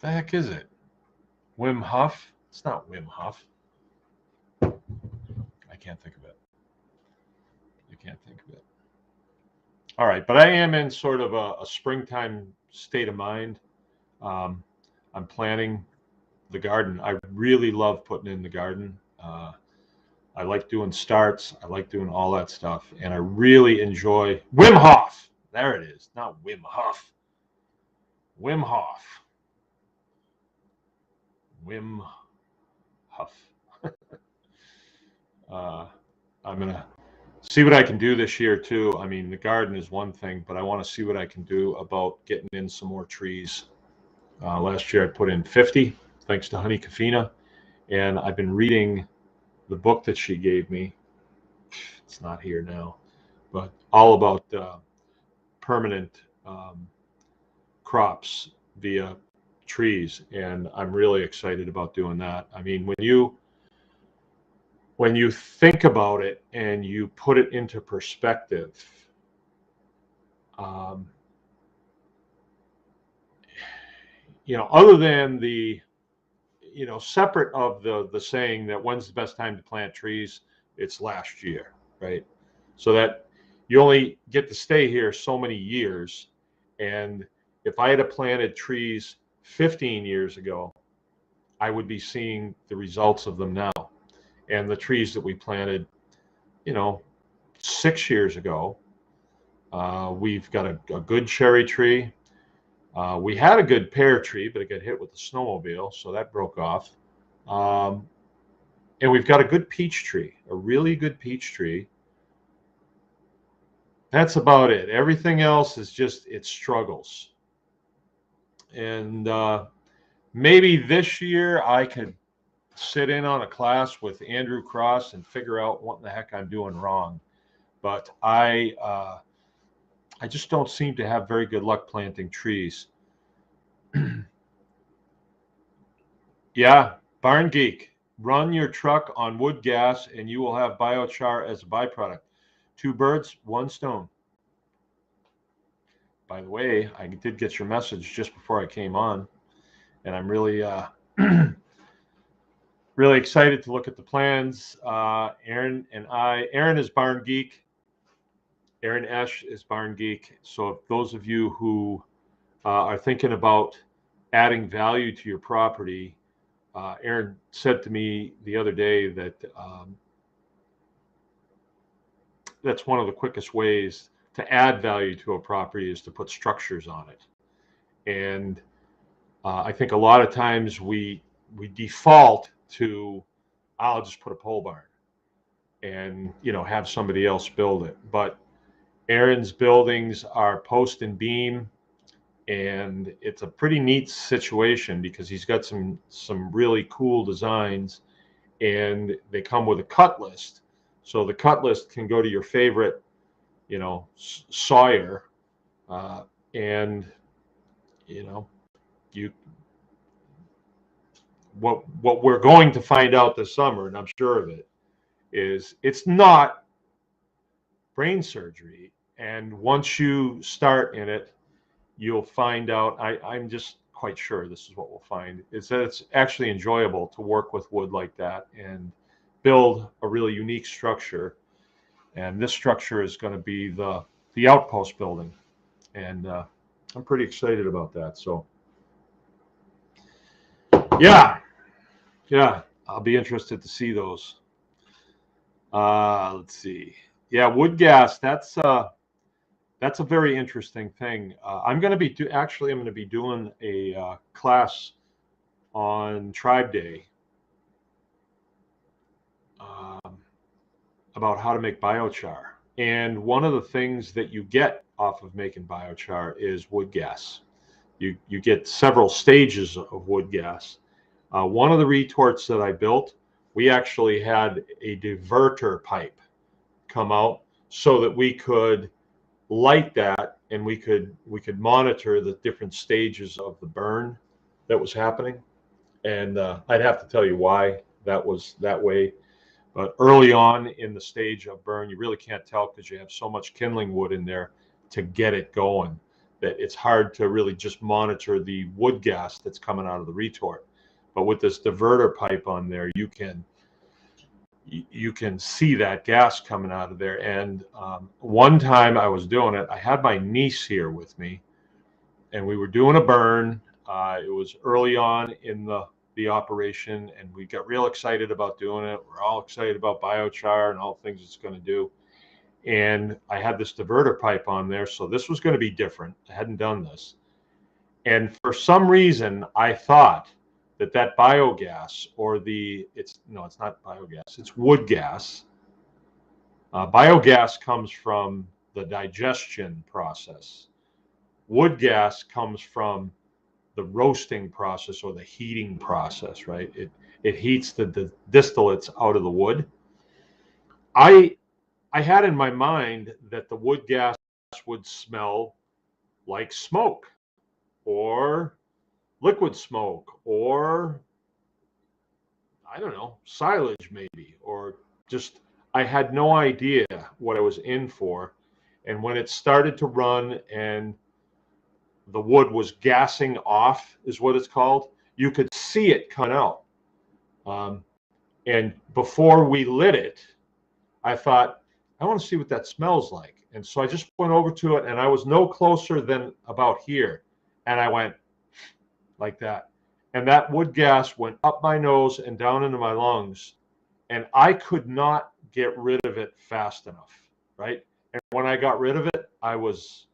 The heck is it? Wim Hof? It's not Wim Hof. I can't think of it. I can't think of it. All right, but I am in sort of a springtime state of mind. I'm planting the garden. I really love putting in the garden. I like doing starts. I like doing all that stuff. And I really enjoy Wim Hof. There it is. Not Wim Hof. Wim Hof. Wim Hof. I'm going to see what I can do this year, too. I mean, the garden is one thing, but I want to see what I can do about getting in some more trees. Last year I put in 50, thanks to Honey Kafina. And I've been reading the book that she gave me. It's not here now, but all about permanent crops via trees. And I'm really excited about doing that. I mean, when you think about it and you put it into perspective, other than the, separate of the saying that when's the best time to plant trees, it's last year, right? So that you only get to stay here so many years. And if I had planted trees 15 years ago, I would be seeing the results of them now. And the trees that we planted, 6 years ago, we've got a good cherry tree. We had a good pear tree, but it got hit with the snowmobile, so that broke off. And we've got a good peach tree, a really good peach tree. That's about it. Everything else is just, it struggles. And maybe this year I could sit in on a class with Andrew Cross and figure out what the heck I'm doing wrong. But I just don't seem to have very good luck planting trees. Yeah, Barn Geek, run your truck on wood gas and you will have biochar as a byproduct. 2 birds, 1 stone. By the way, I did get your message just before I came on, and I'm really really excited to look at the plans. Aaron is Barn Geek. Aaron Esch is Barn Geek. So if those of you who are thinking about adding value to your property, Aaron said to me the other day that that's one of the quickest ways to add value to a property is to put structures on it. And I think a lot of times we default to, I'll just put a pole barn and have somebody else build it. But Aaron's buildings are post and beam, and it's a pretty neat situation because he's got some really cool designs, and they come with a cut list. So the cut list can go to your favorite, sawyer, and you what we're going to find out this summer, and I'm sure of it, is it's not brain surgery. And once you start in it, you'll find out, I'm just quite sure this is what we'll find, is that it's actually enjoyable to work with wood like that and build a really unique structure. And this structure is going to be the outpost building. And I'm pretty excited about that. So yeah, I'll be interested to see those. Let's see. Yeah, wood gas, that's a very interesting thing. I'm going to be doing a class on Tribe Day about how to make biochar. And one of the things that you get off of making biochar is wood gas. You get several stages of wood gas. One of the retorts that I built, we actually had a diverter pipe come out so that we could light that, and we could monitor the different stages of the burn that was happening. And I'd have to tell you why that was that way. But early on in the stage of burn, you really can't tell because you have so much kindling wood in there to get it going that it's hard to really just monitor the wood gas that's coming out of the retort. But with this diverter pipe on there, you can see that gas coming out of there. And one time I was doing it, I had my niece here with me, and we were doing a burn. It was early on in the operation, and we got real excited about doing it. We're all excited about biochar and all the things it's going to do. And I had this diverter pipe on there, so this was going to be different. I hadn't done this. And for some reason, I thought that biogas, or it's not biogas, it's wood gas. Biogas comes from the digestion process. Wood gas comes from the roasting process or the heating process, right? It heats the distillates out of the wood. I had in my mind that the wood gas would smell like smoke or liquid smoke, or I don't know, silage maybe, or just, I had no idea what I was in for. And when it started to run and the wood was gassing off, is what it's called, you could see it come out. And before we lit it, I thought, I want to see what that smells like. And so I just went over to it, and I was no closer than about here. And I went like that. And that wood gas went up my nose and down into my lungs. And I could not get rid of it fast enough, right? And when I got rid of it, I was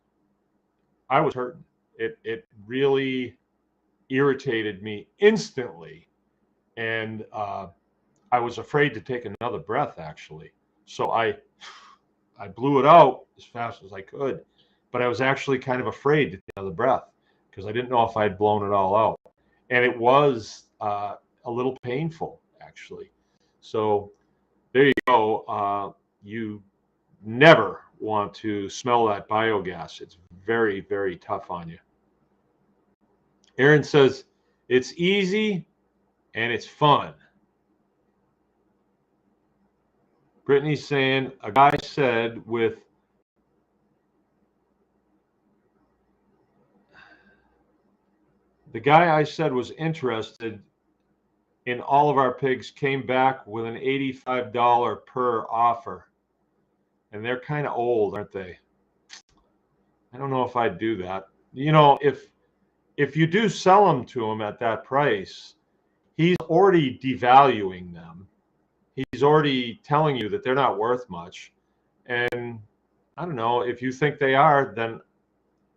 hurting. It really irritated me instantly. And I was afraid to take another breath, actually. So I blew it out as fast as I could. But I was actually kind of afraid to take another breath because I didn't know if I'd blown it all out. And it was a little painful, actually. So there you go. You never want to smell that biogas. It's very, very tough on you. Aaron says, it's easy and it's fun. Brittany's saying, a guy said with the guy I said was interested in all of our pigs came back with an $85 per offer. And they're kind of old, aren't they? I don't know if I'd do that. You know, if if you do sell them to him at that price, he's already devaluing them. He's already telling you that they're not worth much. And I don't know, if you think they are, then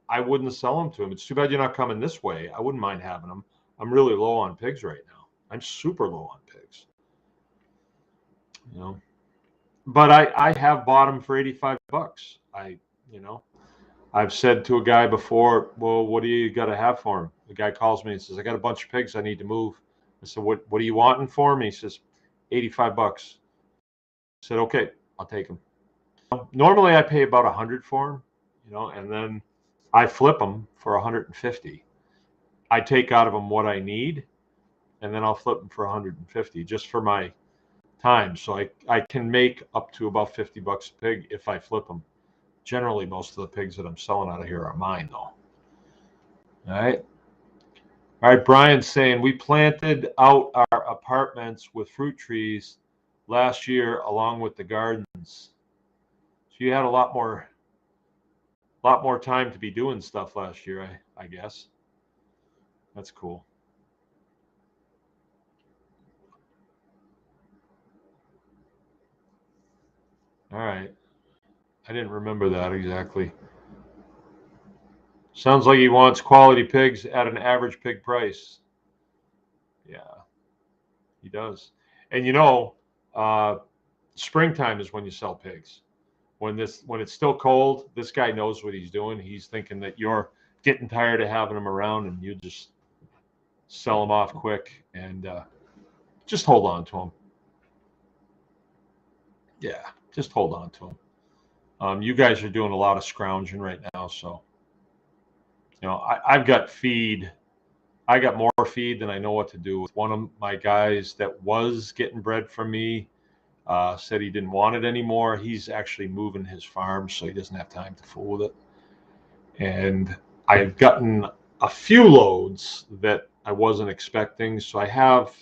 I wouldn't sell them to him. It's too bad you're not coming this way. I wouldn't mind having them. I'm really low on pigs right now. I'm super low on pigs. You know, but I have bought them for $85. I've said to a guy before, well, what do you got to have for him? The guy calls me and says, I got a bunch of pigs I need to move. I said, what are you wanting for him? He says, $85. I said, okay, I'll take them. Normally I pay about 100 for them, and then I flip them for 150. I take out of them what I need, and then I'll flip them for 150 just for my time. So I can make up to about $50 a pig if I flip them. Generally, most of the pigs that I'm selling out of here are mine, though. All right. All right, Brian's saying, we planted out our apartments with fruit trees last year along with the gardens. So you had a lot more time to be doing stuff last year, I guess. That's cool. All right. I didn't remember that exactly. Sounds like he wants quality pigs at an average pig price. Yeah, he does. And springtime is when you sell pigs. When it's still cold, this guy knows what he's doing. He's thinking that you're getting tired of having them around, and you just sell them off quick and just hold on to them. Yeah, just hold on to them. You guys are doing a lot of scrounging right now, so I've got feed. I got more feed than I know what to do with. One of my guys that was getting bread from me said he didn't want it anymore. He's actually moving his farm, so he doesn't have time to fool with it. And I've gotten a few loads that I wasn't expecting, so I have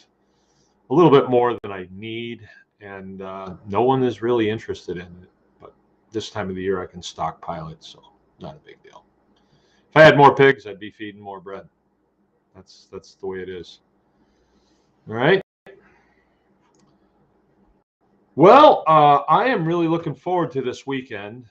a little bit more than I need, and no one is really interested in it. But this time of the year, I can stockpile it, so not a big deal. If I had more pigs, I'd be feeding more bread. That's the way it is. All right. Well, I am really looking forward to this weekend.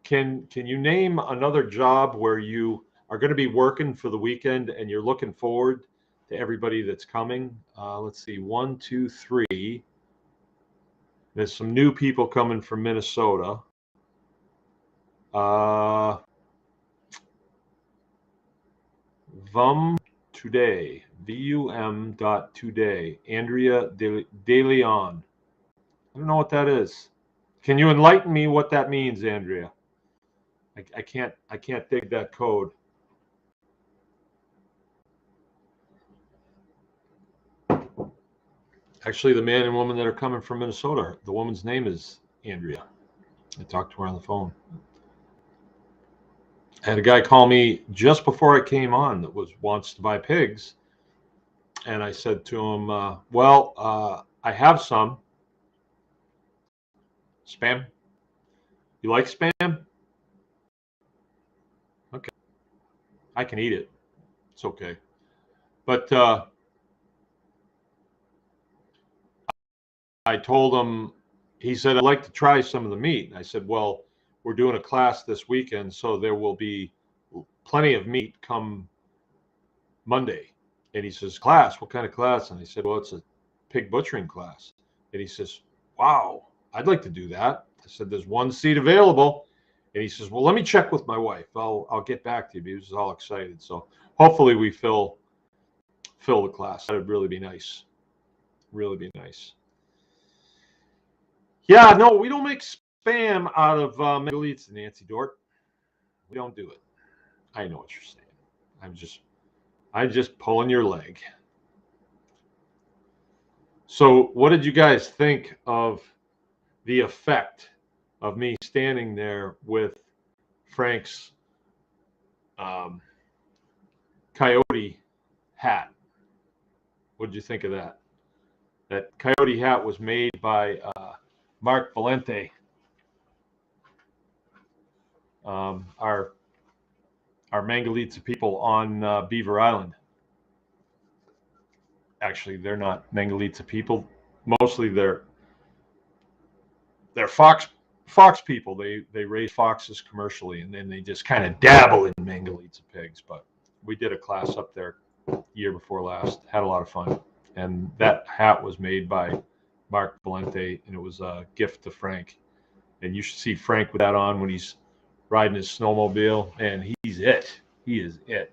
Can you name another job where you are going to be working for the weekend and you're looking forward to everybody that's coming? Let's see, 1, 2, 3. There's some new people coming from Minnesota. VUM Today, VUM.today, Andrea De Leon. I don't know what that is. Can you enlighten me what that means, Andrea? I can't dig that code. Actually, the man and woman that are coming from Minnesota, the woman's name is Andrea. I talked to her on the phone. I had a guy call me just before I came on that wants to buy pigs. And I said to him, I have some. Spam? You like spam? Okay. I can eat it. It's okay. But I told him, he said, I'd like to try some of the meat. And I said, well, we're doing a class this weekend, so there will be plenty of meat come Monday. And he says, class? What kind of class? And I said, well, it's a pig butchering class. And he says, wow, I'd like to do that. I said, there's one seat available. And he says, well, let me check with my wife. I'll get back to you. He was all excited. So hopefully we fill the class. That would really be nice. Really be nice. Yeah, no, we don't make spam out of Middle East, Nancy Dort. We don't do it. I know what you're saying. I'm just pulling your leg. So what did you guys think of the effect of me standing there with Frank's coyote hat? What did you think of that? That coyote hat was made by Mark Valente, our are Mangalitsa people on Beaver Island. Actually, they're not Mangalitsa people. Mostly they're fox people. They raise foxes commercially, and then they just kind of dabble in Mangalitsa pigs. But we did a class up there year before last. Had a lot of fun, and that hat was made by Mark Valente, and it was a gift to Frank. And you should see Frank with that on when he's riding his snowmobile, and he's it. He is it.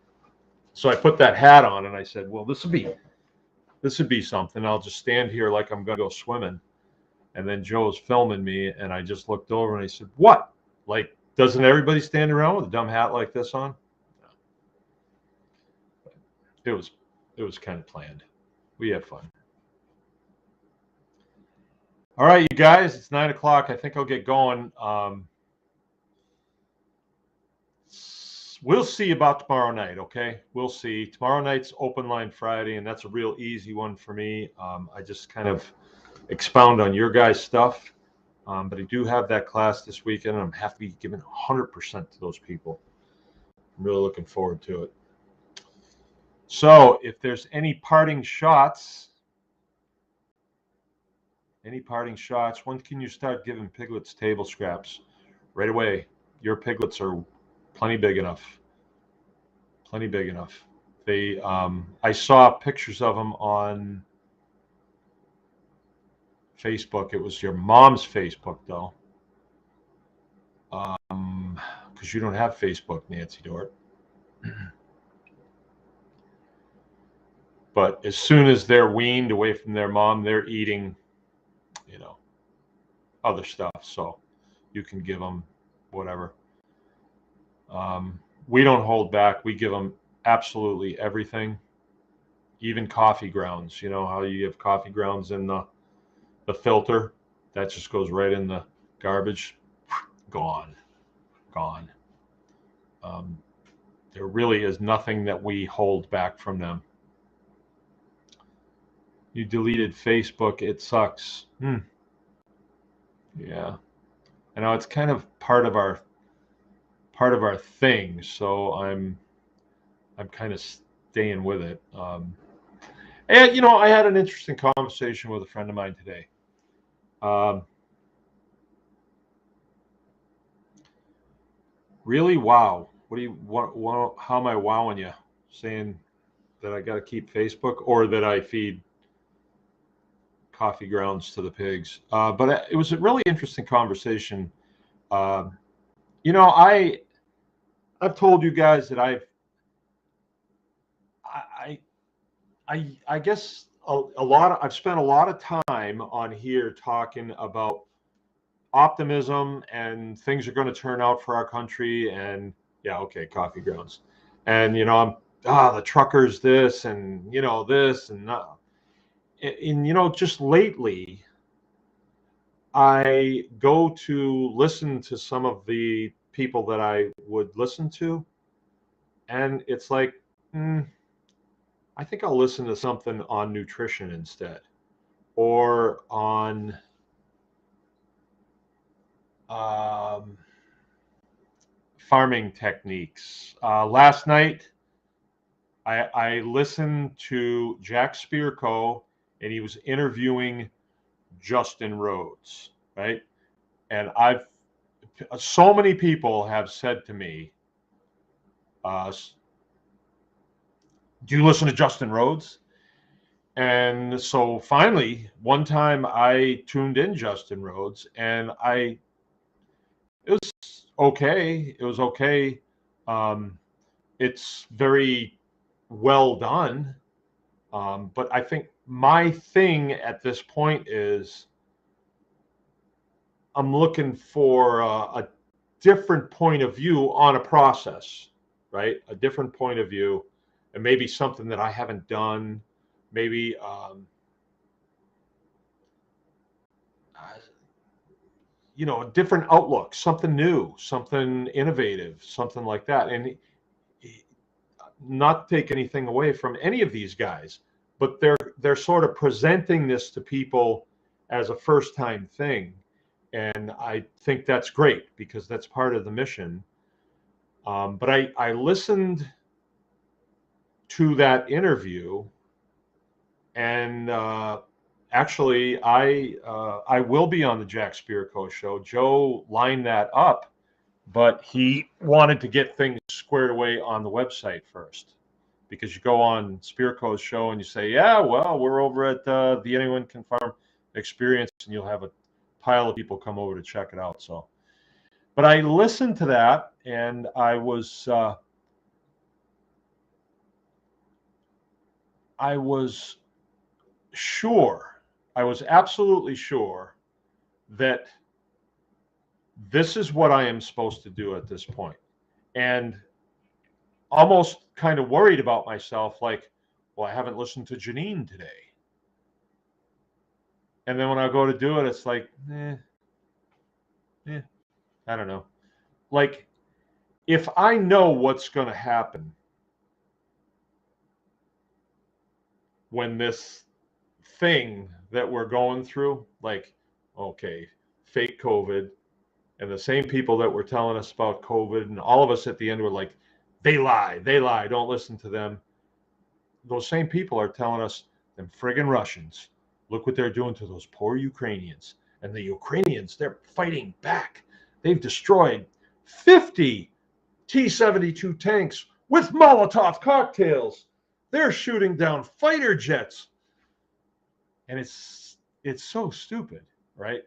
So I put that hat on, and I said, well, this would be something. I'll just stand here like I'm going to go swimming. And then Joe was filming me, and I just looked over and I said, what? Like, doesn't everybody stand around with a dumb hat like this on? It was kind of planned. We had fun. All right, you guys, it's 9 o'clock. I think I'll get going. We'll see about tomorrow night, okay? We'll see. Tomorrow night's Open Line Friday, and that's a real easy one for me. I just kind of expound on your guys' stuff. But I do have that class this weekend, and I'm have to be giving 100% to those people. I'm really looking forward to it. So if there's any parting shots, when can you start giving piglets table scraps? Right away. Your piglets are plenty big enough. They, I saw pictures of them on Facebook. It was your mom's Facebook, though. Because you don't have Facebook, Nancy Dort. But as soon as they're weaned away from their mom, they're eating, other stuff. So you can give them whatever. We don't hold back. We give them absolutely everything, even coffee grounds. You know how you give coffee grounds in the filter? That just goes right in the garbage. Gone. There really is nothing that we hold back from them. You deleted Facebook. It sucks. Yeah. I know it's kind of part of our thing, so I'm kind of staying with it. And I had an interesting conversation with a friend of mine today. Really? Wow. What do you want? How am I wowing you? Saying that I got to keep Facebook, or that I feed coffee grounds to the pigs? But it was a really interesting conversation. I've told you guys that I guess I've spent a lot of time on here talking about optimism and things are going to turn out for our country, and coffee grounds, and the truckers this, and this and that. And just lately I go to listen to some of the people that I would listen to, and it's like, I think I'll listen to something on nutrition instead, or on farming techniques. Last night, I listened to Jack Spirko, and he was interviewing Justin Rhodes, right? And so many people have said to me, do you listen to Justin Rhodes? And so finally, one time I tuned in Justin Rhodes, and it was okay. It was okay. It's very well done. But I think my thing at this point is I'm looking for a different point of view on a process, right? A different point of view, and maybe something that I haven't done, maybe a different outlook, something new, something innovative, something like that. And not take anything away from any of these guys, but they're sort of presenting this to people as a first time thing. And I think that's great, because that's part of the mission. But I listened to that interview, and actually, I will be on the Jack Spirko show. Joe lined that up, but he wanted to get things squared away on the website first, because you go on Spirko's show and you say, yeah, well, we're over at the Anyone Can Farm Experience, and you'll have a pile of people come over to check it out. So, but I listened to that, and I was sure, I was absolutely sure that this is what I am supposed to do at this point. And almost kind of worried about myself, like, well, I haven't listened to Janine today. And then when I go to do it, it's like, I don't know. Like, if I know what's going to happen when this thing that we're going through, like, okay, fake COVID, and the same people that were telling us about COVID, and all of us at the end were like, they lie, don't listen to them. Those same people are telling us, them friggin' Russians, look what they're doing to those poor Ukrainians. And the Ukrainians, they're fighting back. They've destroyed 50 T-72 tanks with Molotov cocktails. They're shooting down fighter jets. And it's so stupid, right?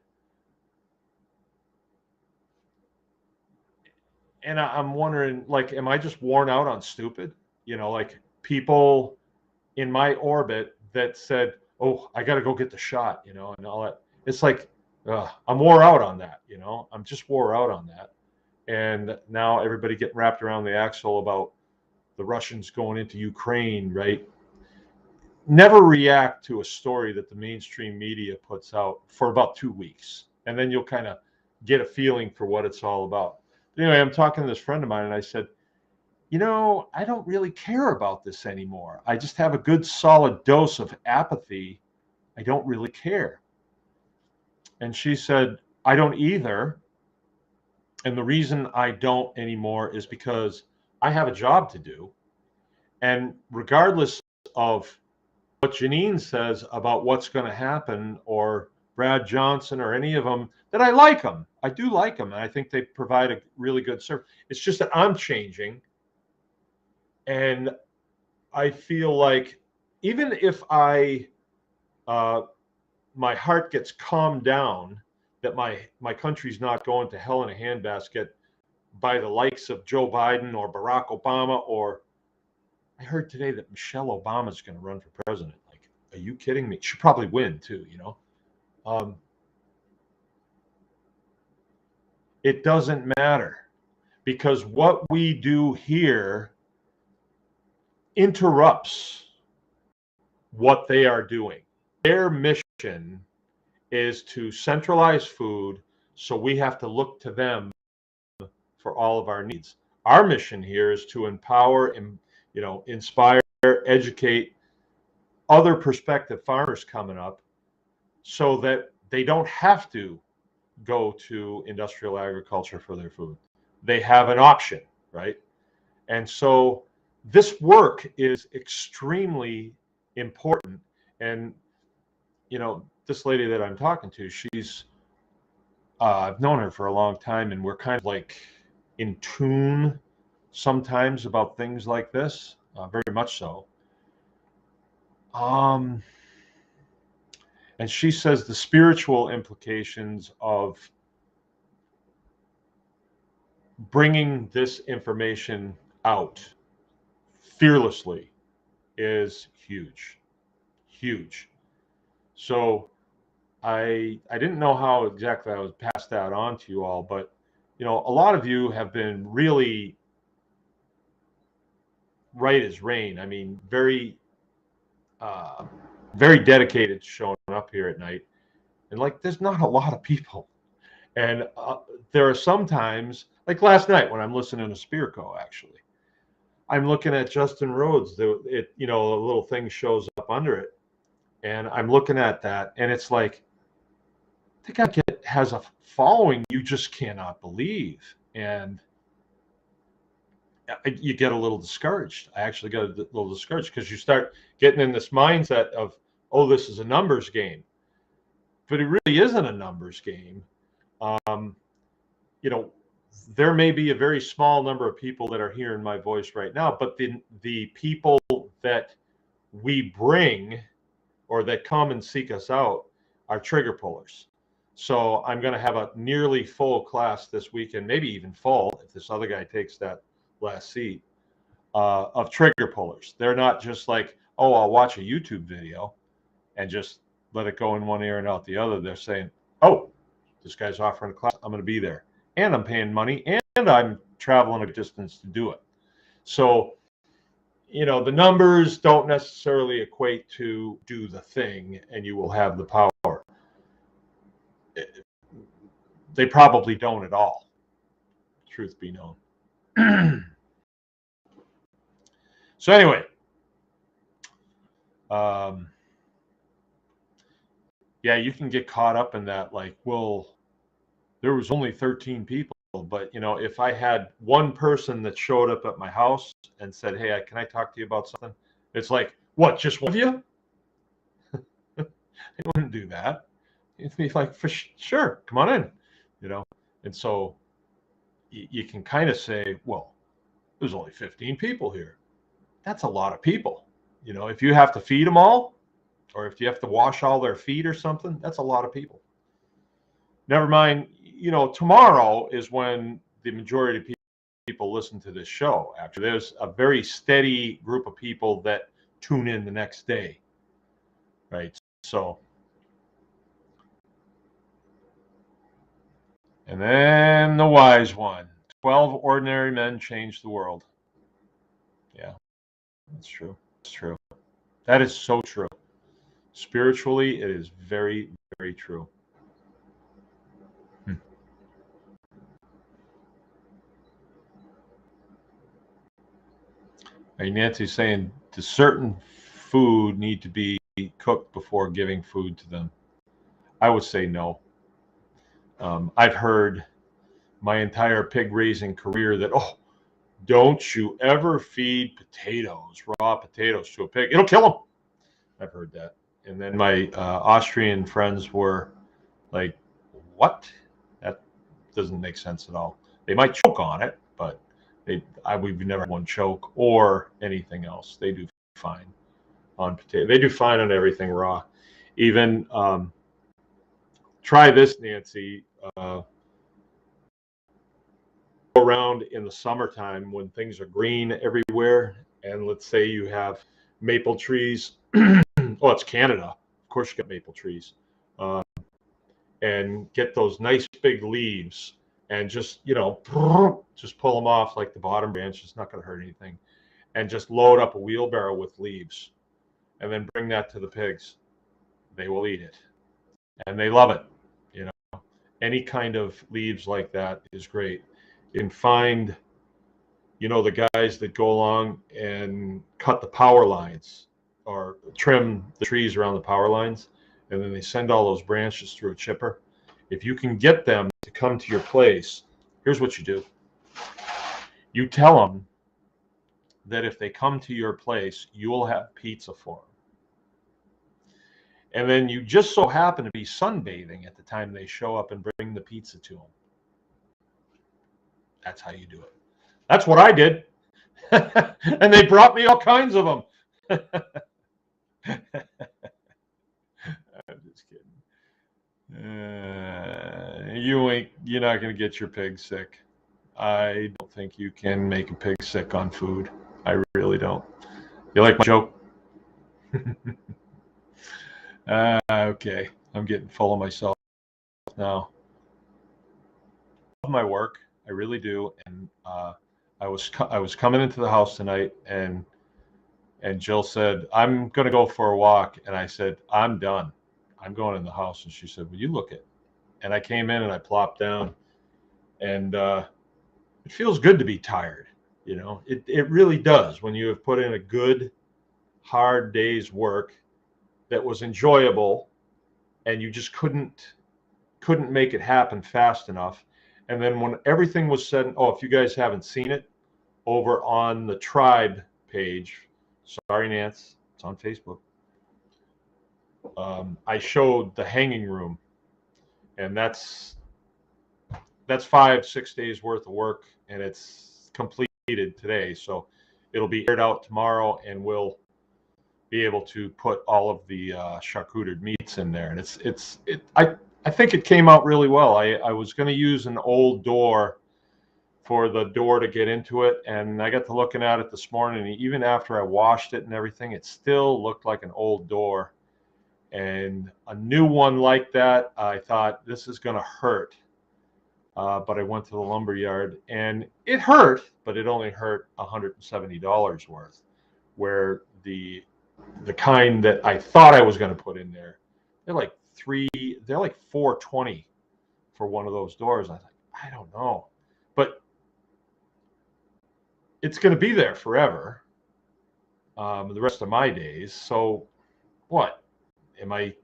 And I'm wondering, like, am I just worn out on stupid? You know, like people in my orbit that said, oh, I got to go get the shot, you know, and all that. It's like, I'm wore out on that, you know, I'm just wore out on that. And now everybody getting wrapped around the axle about the Russians going into Ukraine, right? Never react to a story that the mainstream media puts out for about 2 weeks. And then you'll kind of get a feeling for what it's all about. But anyway, I'm talking to this friend of mine, and I said, you know, I don't really care about this anymore. I just have a good solid dose of apathy. I don't really care. And she said, I don't either. And the reason I don't anymore is because I have a job to do. And regardless of what Janine says about what's going to happen, or Brad Johnson, or any of them, that I like them. I do like them. And I think they provide a really good service. It's just that I'm changing. And I feel like even if my heart gets calmed down that my country's not going to hell in a handbasket by the likes of Joe Biden or Barack Obama, or I heard today that Michelle Obama's going to run for president. Like, are you kidding me? She'll probably win too, you know. It doesn't matter, because what we do here interrupts what they are doing. Their mission is to centralize food, so we have to look to them for all of our needs. Our mission here is to empower and, you know, inspire, educate other prospective farmers coming up, so that they don't have to go to industrial agriculture for their food. They have an option, right? And so this work is extremely important. And, you know, this lady that I'm talking to, she's, I've known her for a long time, and we're kind of like in tune sometimes about things like this, very much so. And she says the spiritual implications of bringing this information out fearlessly is huge, huge. So I didn't know how exactly I would pass that on to you all, but, you know, a lot of you have been really right as rain. I mean, very dedicated to showing up here at night. And like, there's not a lot of people. And there are some times, like last night when I'm listening to Spirko, actually, I'm looking at Justin Rhodes. You know, a little thing shows up under it, and I'm looking at that, and it's like, the guy has a following you just cannot believe. And you get a little discouraged. I actually got a little discouraged because you start getting in this mindset of, oh, this is a numbers game. But it really isn't a numbers game. You know, there may be a very small number of people that are hearing my voice right now, but the people that we bring or that come and seek us out are trigger pullers. So I'm going to have a nearly full class this weekend, maybe even full if this other guy takes that last seat, of trigger pullers. They're not just like, oh, I'll watch a YouTube video and just let it go in one ear and out the other. They're saying, oh, this guy's offering a class, I'm going to be there. And I'm paying money, and I'm traveling a distance to do it. So, you know, the numbers don't necessarily equate to do the thing and you will have the power. They probably don't at all, truth be known. So anyway, yeah, you can get caught up in that, like, well, there was only 13 people, but you know, if I had one person that showed up at my house and said, hey, can I talk to you about something? It's like, what, just one of you? I wouldn't do that. It'd be like, for sure, come on in, you know. And so you can kind of say, well, there's only 15 people here. That's a lot of people. You know, if you have to feed them all, or if you have to wash all their feet or something, that's a lot of people. Never mind, you know, tomorrow is when the majority of people listen to this show. Actually, there's a very steady group of people that tune in the next day, right? So, and then the wise one, 12 ordinary men changed the world. Yeah, that's true. That's true. That is so true. Spiritually, it is very, very true. Hey, Nancy's saying, does certain food need to be cooked before giving food to them? I would say no. I've heard my entire pig raising career that, oh, don't you ever feed potatoes, raw potatoes to a pig. It'll kill them. I've heard that. And then my Austrian friends were like, what? That doesn't make sense at all. They might choke on it, but we've never had one choke or anything else. They do fine on potato. They do fine on everything raw. Even try this, Nancy. Around in the summertime when things are green everywhere, and let's say you have maple trees. Oh, it's Canada. Of course, you got maple trees. And get those nice big leaves and just, you know, just pull them off like the bottom branch. It's not going to hurt anything. And just load up a wheelbarrow with leaves and then bring that to the pigs. They will eat it. And they love it. You know, any kind of leaves like that is great. You can find, you know, the guys that go along and cut the power lines or trim the trees around the power lines, and then they send all those branches through a chipper. If you can get them to come to your place, here's what you do. You tell them that if they come to your place, you will have pizza for them. And then you just so happen to be sunbathing at the time they show up and bring the pizza to them. That's how you do it. That's what I did. And they brought me all kinds of them. I'm just kidding. You're not going to get your pig sick. I don't think you can make a pig sick on food. I really don't. You like my joke? Okay. I'm getting full of myself now. I love my work. I really do. And I was coming into the house tonight, and Jill said, I'm going to go for a walk. And I said, I'm done. I'm going in the house. And she said, well, you look it. And I came in and I plopped down. And it feels good to be tired. You know, it really does. When you have put in a good, hard day's work that was enjoyable, and you just couldn't make it happen fast enough. And then when everything was said, oh, if you guys haven't seen it, over on the tribe page. Sorry, Nance, it's on Facebook. I showed the hanging room, and that's 5-6 days worth of work, and it's completed today. So it'll be aired out tomorrow, and we'll be able to put all of the charcuterie meats in there. And I think it came out really well. I was going to use an old door for the door to get into it, and I got to looking at it this morning, and even after I washed it and everything, it still looked like an old door. And a new one like that, I thought, this is going to hurt. But I went to the lumber yard, and it hurt, but it only hurt $170 worth, where the kind that I thought I was going to put in there, they're like $420 for one of those doors. I was like, I don't know, but it's going to be there forever, the rest of my days. So what? Am I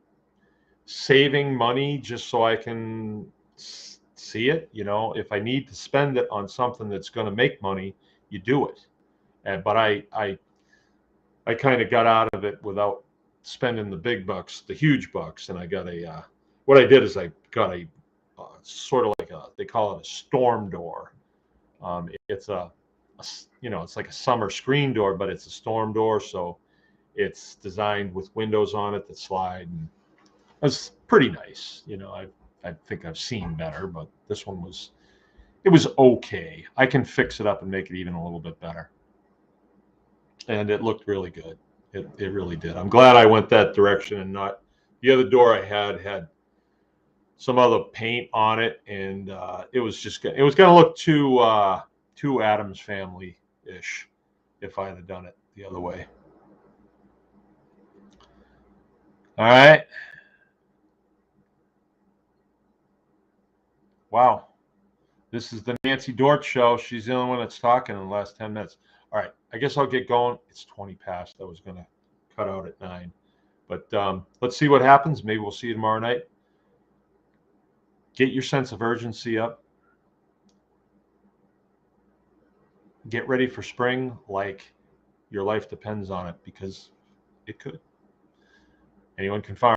saving money just so I can see it? You know, if I need to spend it on something that's going to make money, you do it. But I kind of got out of it without spending the big bucks, the huge bucks. And I got what I did is I got a sort of like they call it a storm door. It's it's like a summer screen door, but it's a storm door. So it's designed with windows on it that slide, and it's pretty nice. You know, I think I've seen better, but this one was okay. I can fix it up and make it even a little bit better. And it looked really good. It really did. I'm glad I went that direction and not the other door I had some other paint on it, and it was going to look too Addams Family-ish if I had done it the other way. All right. Wow. This is the Nancy Dort show. She's the only one that's talking in the last 10 minutes. All right. I guess I'll get going. It's 20 past. I was going to cut out at 9. But let's see what happens. Maybe we'll see you tomorrow night. Get your sense of urgency up. Get ready for spring like your life depends on it, because it could. Anyone can farm.